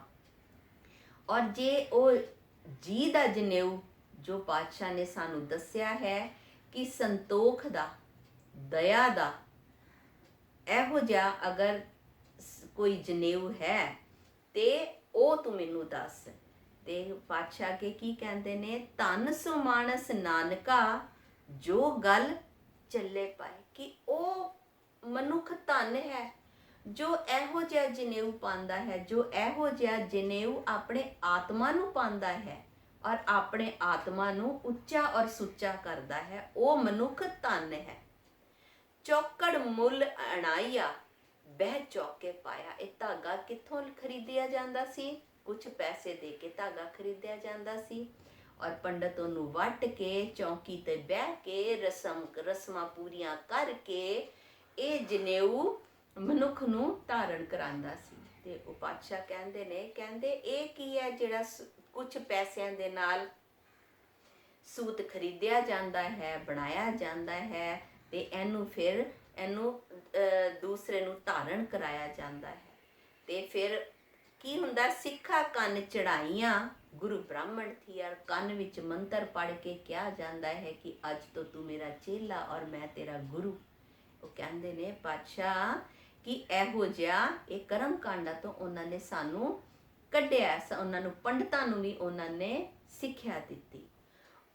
ਔਰ ਜੇ ਉਹ ਜੀ ਦਾ ਜਨੇਊ ਜੋ ਪਾਤਸ਼ਾਹ ਨੇ ਸਾਨੂੰ ਦੱਸਿਆ ਹੈ ਕਿ ਸੰਤੋਖ ਦਾ, ਦਇਆ ਦਾ, ਇਹੋ ਜਿਹਾ ਅਗਰ ਕੋਈ ਜਨੇਊ ਹੈ ਤੇ ਉਹ ਤੂੰ ਮੈਨੂੰ ਦੱਸ। ਤੇ ਪਾਤਸ਼ਾਹ ਕੇ ਕੀ ਕਹਿੰਦੇ ਨੇ, ਧਨ ਸੋ ਮਾਨਸ ਨਾਨਕਾ ਜੋ ਗੱਲ ਚੱਲੇ ਪਾਏ, ਕਿ ਉਹ ਮਨੁੱਖ ਧਨ ਹੈ ਜੋ ਇਹੋ ਜਿਹਾ ਜਨੇਊ ਪਾਉਂਦਾ ਹੈ, ਜੋ ਇਹੋ ਜਿਹਾ ਜਨੇਊ ਆਪਣੇ ਆਤਮਾ ਨੂੰ ਪਾਉਂਦਾ ਹੈ ਔਰ ਆਪਣੇ ਆਤਮਾ ਨੂੰ ਉੱਚਾ ਔਰ ਸੁੱਚਾ ਕਰਦਾ ਹੈ, ਉਹ ਮਨੁੱਖ ਧਨ ਹੈ। ਚੌਕੜ ਮੁੱਲ ਅਣਾਈਆ ਬਹਿ ਚੌਕੇ ਪਾਇਆ। ਇਹ ਧਾਗਾ ਕਿੱਥੋਂ ਖਰੀਦਿਆ ਜਾਂਦਾ ਸੀ? ਕੁਝ ਪੈਸੇ ਦੇ ਕੇ ਧਾਗਾ ਖਰੀਦਿਆ ਜਾਂਦਾ ਸੀ, ਔਰ ਪੰਡਤ ਉਹਨੂੰ ਵੱਟ ਕੇ ਚੌਂਕੀ ਤੇ ਬਹਿ ਕੇ ਰਸਮਾਂ ਪੂਰੀਆਂ ਕਰਕੇ ਇਹ ਜਨੇਊ ਮਨੁੱਖ ਨੂੰ ਧਾਰਨ ਕਰਾਉਂਦਾ ਸੀ। ਤੇ ਉਹ ਪਾਤਸ਼ਾਹ ਕਹਿੰਦੇ ਨੇ, ਕਹਿੰਦੇ ਇਹ ਕੀ ਹੈ ਜਿਹੜਾ ਕੁਝ ਪੈਸਿਆਂ ਦੇ ਨਾਲ ਸੂਤ ਖਰੀਦਿਆ ਜਾਂਦਾ ਹੈ, ਬਣਾਇਆ ਜਾਂਦਾ ਹੈ, ਤੇ ਇਹਨੂੰ ਦੂਸਰੇ ਨੂੰ ਧਾਰਨ ਕਰਾਇਆ ਜਾਂਦਾ ਹੈ। ਤੇ ਫਿਰ ਕੀ ਹੁੰਦਾ? ਸਿੱਖਾ ਕੰਨ ਚੜਾਈਆਂ ਗੁਰੂ ਬ੍ਰਾਹਮਣ ਥੀ, ਔਰ ਕੰਨ ਵਿੱਚ ਮੰਤਰ ਪੜ੍ਹ ਕੇ ਕਿਹਾ ਜਾਂਦਾ ਹੈ ਕਿ ਅੱਜ ਤੋਂ ਤੂੰ ਮੇਰਾ ਚੇਲਾ ਔਰ ਮੈਂ ਤੇਰਾ ਗੁਰੂ। ਉਹ ਕਹਿੰਦੇ ਨੇ ਪਾਤਸ਼ਾਹ ਕਿ ਇਹੋ ਜਿਹਾ ਇਹ ਕਰਮ ਕਾਂਡਾਂ ਤੋਂ ਉਹਨਾਂ ਨੇ ਸਾਨੂੰ ਕੱਢਿਆ, ਉਹਨਾਂ ਨੂੰ ਪੰਡਤਾਂ ਨੂੰ ਵੀ ਉਹਨਾਂ ਨੇ ਸਿੱਖਿਆ ਦਿੱਤੀ।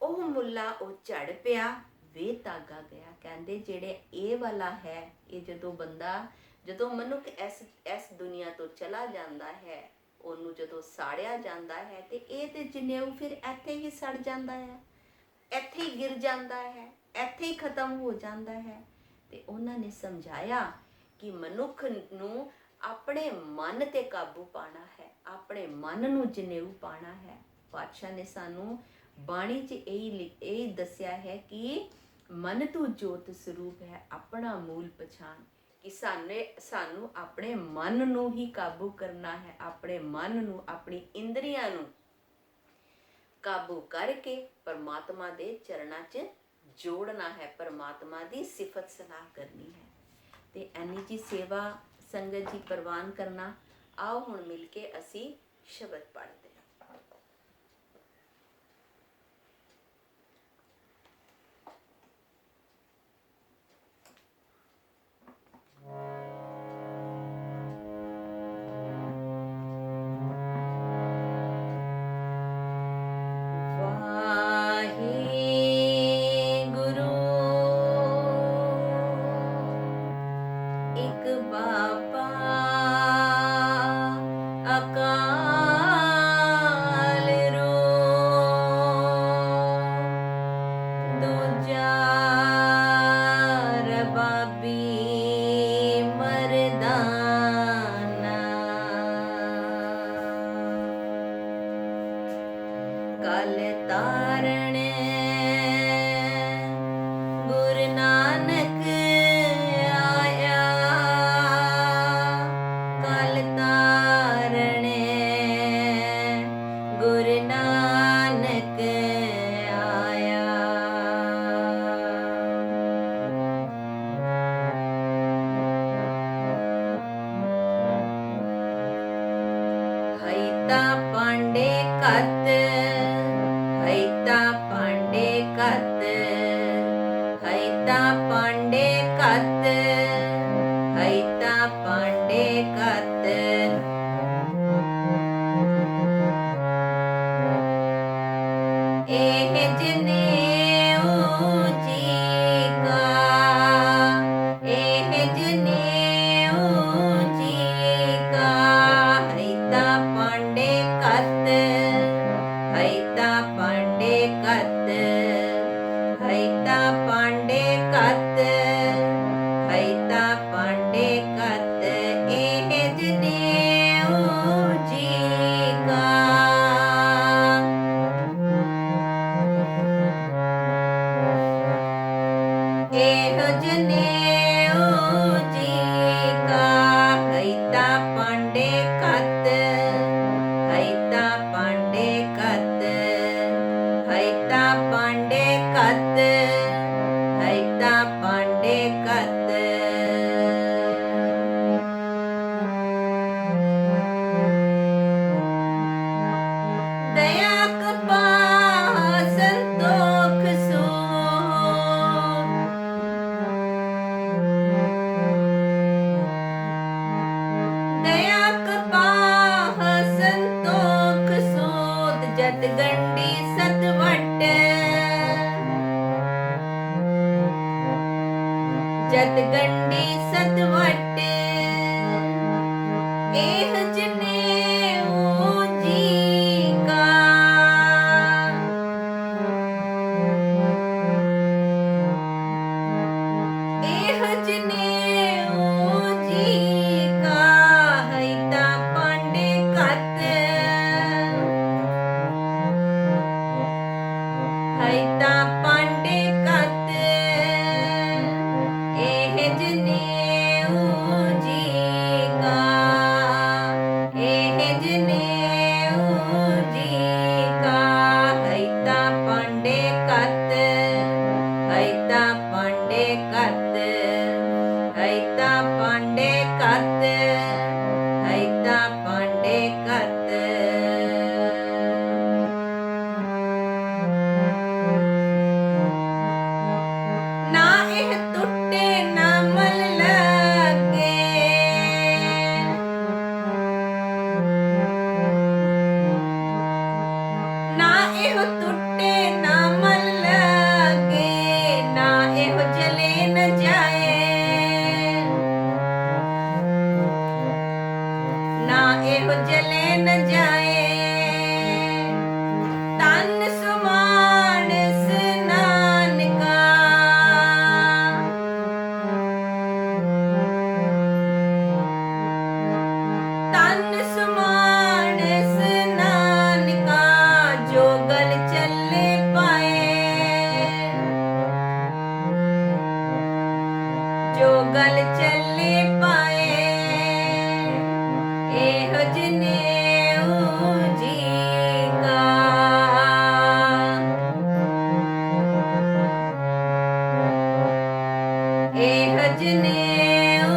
ਉਹ ਮੁੱਲਾ ਉਹ ਝੜ ਪਿਆ ਵੇ ਤਾਗਾ ਗਿਆ। ਕਹਿੰਦੇ ਜਿਹੜੇ ਇਹ ਵਾਲਾ ਹੈ, ਇਹ ਜਦੋਂ ਮਨੁੱਖ ਇਸ ਦੁਨੀਆ ਤੋਂ ਚਲਾ ਜਾਂਦਾ ਹੈ, ਉਹਨੂੰ ਜਦੋਂ ਸਾੜਿਆ ਜਾਂਦਾ ਹੈ ਤੇ ਇਹ ਤੇ ਜਨੇਊ ਫਿਰ ਇੱਥੇ ਹੀ ਸੜ ਜਾਂਦਾ ਹੈ, ਇੱਥੇ ਹੀ ਗਿਰ ਜਾਂਦਾ ਹੈ, ਇੱਥੇ ਹੀ ਖਤਮ ਹੋ ਜਾਂਦਾ ਹੈ। ਤੇ ਉਹਨਾਂ ਨੇ ਸਮਝਾਇਆ ਕਿ ਮਨੁੱਖ ਨੂੰ ਆਪਣੇ ਮਨ ਤੇ ਕਾਬੂ ਪਾਣਾ ਹੈ, ਆਪਣੇ ਮਨ ਨੂੰ ਜਨੇਊ ਪਾਣਾ ਹੈ। ਪਾਤਸ਼ਾਹ ਨੇ ਸਾਨੂੰ ਬਾਣੀ 'ਚ ਇਹੀ ਦੱਸਿਆ ਹੈ ਕਿ ਮਨ ਤੂੰ ਜੋਤ ਸਰੂਪ ਹੈ, ਆਪਣਾ ਮੂਲ ਪਛਾਣ, ਕਿ ਸਾਨੂੰ ਆਪਣੇ ਮਨ ਨੂੰ ਹੀ ਕਾਬੂ ਕਰਨਾ ਹੈ, ਆਪਣੇ ਮਨ ਨੂੰ, ਆਪਣੀ ਇੰਦਰੀਆਂ ਨੂੰ ਕਾਬੂ ਕਰਕੇ ਪਰਮਾਤਮਾ ਦੇ ਚਰਨਾਂ 'ਚ ਜੋੜਨਾ ਹੈ, ਪਰਮਾਤਮਾ ਦੀ ਸਿਫਤ ਸਲਾਹ ਕਰਨੀ ਹੈ। ਤੇ ਐਨੀ ਜੀ ਸੇਵਾ ਸੰਗਤ ਜੀ ਪ੍ਰਵਾਨ ਕਰਨਾ। ਆਓ ਹੁਣ ਮਿਲ ਕੇ ਅਸੀਂ ਸ਼ਬਦ ਪੜ੍ਹਦੇ ਹਾਂ। ਇਹੋ ਜਲੇ ਨ ਜਾਏ। ਤਨ ਸੁਮਾਨਸ ਨਾਨਕਾ, ਤਨ ਸੁਮਾਨਸ ਨਾਨਕਾ, ਜੋ ਗਲ ਚੱਲੇ ਪਾਏ। ਜੋ ਗਲ ਚੱਲੇ ਪਾਏ, ਇਹੋ ਜਨੇਊ ਜੀ ਕਾ। ਇਹੋ ਜਨੇਊ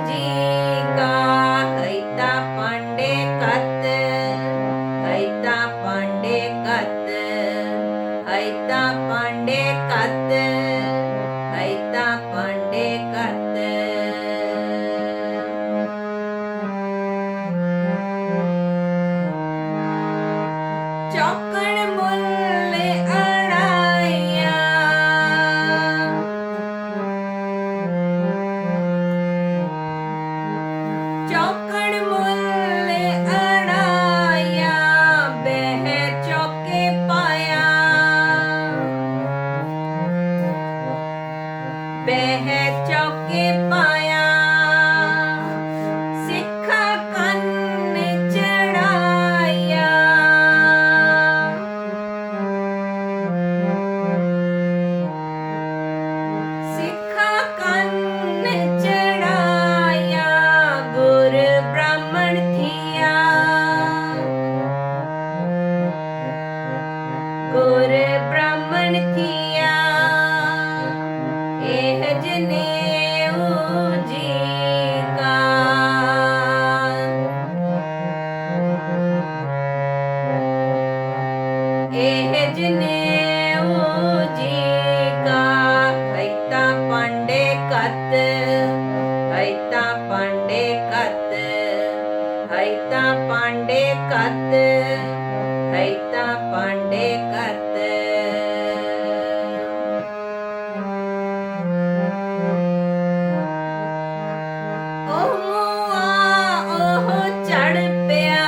ਜੀ ਕਾ, ਹਈਤਾ ਪਾਂਡੇ ਕਤ, ਹਈਤਾ ਪਾਂਡੇ ਕਤ, ਹਈਤਾ ਪਾਂਡੇ ਕਤ, ਹਈਤਾ ਪਾਂਡੇ ਕਤ। ਚੌਕਣ ਮੁੱਲ ਅੜਾਈਆ, ਚੌਕਣ ਮੁੱਲ ਅੜਾਈਆ, ਬਹਿ ਚੌਕੇ ਪਾਇਆ। ਬਹਿ ਚੌਕੇ ਪਾਇਆ, ਸਿੱਖਾ ਕੰਨ ਚੜਾਇਆ। ਸਿੱਖਾ ਕੰਨ ਚੜਾਇਆ, ਗੁਰ ਬ੍ਰਾਹਮਣ ਥੀਆ। ਗੁਰ ਬ੍ਰਾਹਮਣ ਥੀਆ, ਇਹ ਜਨੇਊ ਜੀ ਕਾ। ਇਹ ਜਨੇਊ ਜੀ ਕਾ, ਹਈਤਾ ਪਾਂਡੇ ਕਤ, ਹਈਤਾ ਪਾਂਡੇ ਕਤ, ਹਈਤਾ ਪਾਂਡੇ ਕਤ, ਹਈਤਾ ਪਾਂਡੇ ਕਤ। ਉਹ ਮੂਆ ਉਹ ਚੜ ਪਿਆ,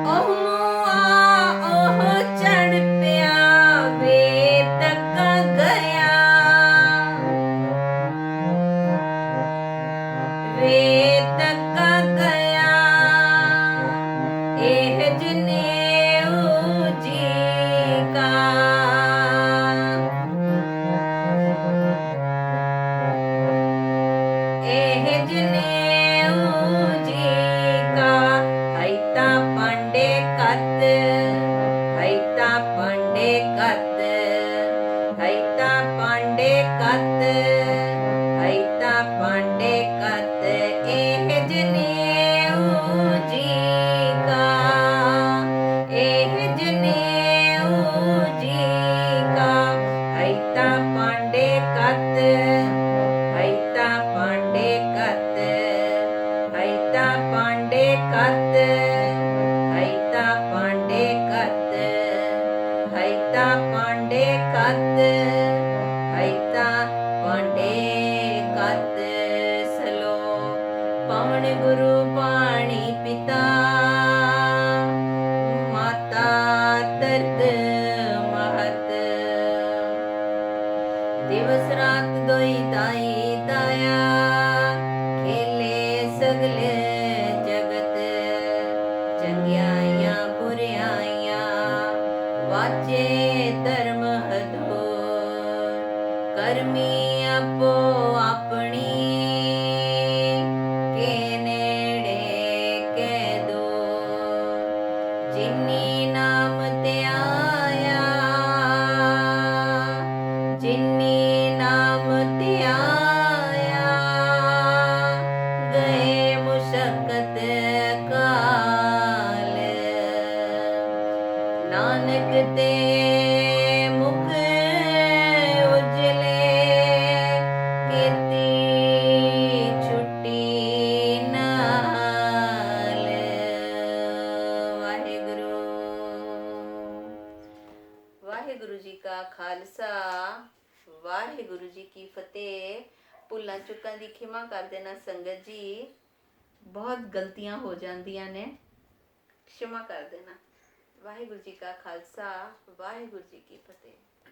ਉਹ ਮੂਆ ਉਹ ਚੜ ਪਿਆ, ਵੇ ਤੱਕ ਗਿਆ। ਵੇ ਤੱਕ ਗਿਆ, ਇਹ ਜਨੇਊ ਜੀ ਕਾ। ਇਹ ਜਨੇਊ ਜੀ ਕਾ, ਹਈਤਾ ਪਾਂਡੇ ਕਤ, ਹਈਤਾ ਪਾਂਡੇ ਕਤ, ਹਈਤਾ ਪਾਂਡੇ ਕਤ, ਹਈਤਾ ਪਾਂਡੇ ਕਤ। ਇਹ ਜਨੇਊ ਜੀ ਕਾ, ਇਹ ਜਨੇਊ ਜੀ ਕਾ, ਹਈਤਾ ਪਾਂਡੇ ਕਤ, ਹਈਤਾ ਪਾਂਡੇ ਕਤ, ਹਈਤਾ ਪਾਂਡੇ ਕਤ, ਹਈਤਾ ਪਾਂਡੇ ਕਤ, ਹਈਤਾ ਪਾਂਡੇ ਕਤ, ਹਈਤਾ ਪਾਂਡੇ ਕਤ। ਸਲੋਕ। ਪਵਨ ਗੁਰੂ ਪਾਣੀ ਪਿਤਾ, ਮਾਤਾ ਤਰਤ ਮਹਤ। ਦਿਵਸ ਰਾਤ ਦੋਈ ਦਾਈ ਦਾਇਆ, ਖੇਲੇ ਸਗਲੇ ਜਗਤ। ਚੰਗਿਆਈਆਂ ਬੁਰਿਆਈਆਂ, ਵਾਚੇ ਧਰਮ ਹਦੂਰ। ਕਰਮੀ ਆਪੋ ਆਪਣੀ, ਕੇ ਨੇੜੇ ਕੇ ਦੂਰ। ਜਿਨੀ ਨਾਮ ਧਿਆਇਆ, ਜਿਨੀ ਨਾਮ ਧਿਆਇਆ, ਗਏ ਮੁਸ਼ਕਤ ਕਾਲ। ਨਾਨਕ ਤੇ ਮੁਖ ਉਜਲੇ, ਕੀਤੀ ਭੁੱਲਾਂ ਚੁੱਕਾਂ ਦੀ ਖਿਮਾ ਕਰ ਦੇਣਾ ਸੰਗਤ ਜੀ। ਬਹੁਤ ਗਲਤੀਆਂ ਹੋ ਜਾਂਦੀਆਂ ਨੇ, क्षमा कर देना। वाहिगुरु जी का खालसा, वाहिगुरु जी की फतेह।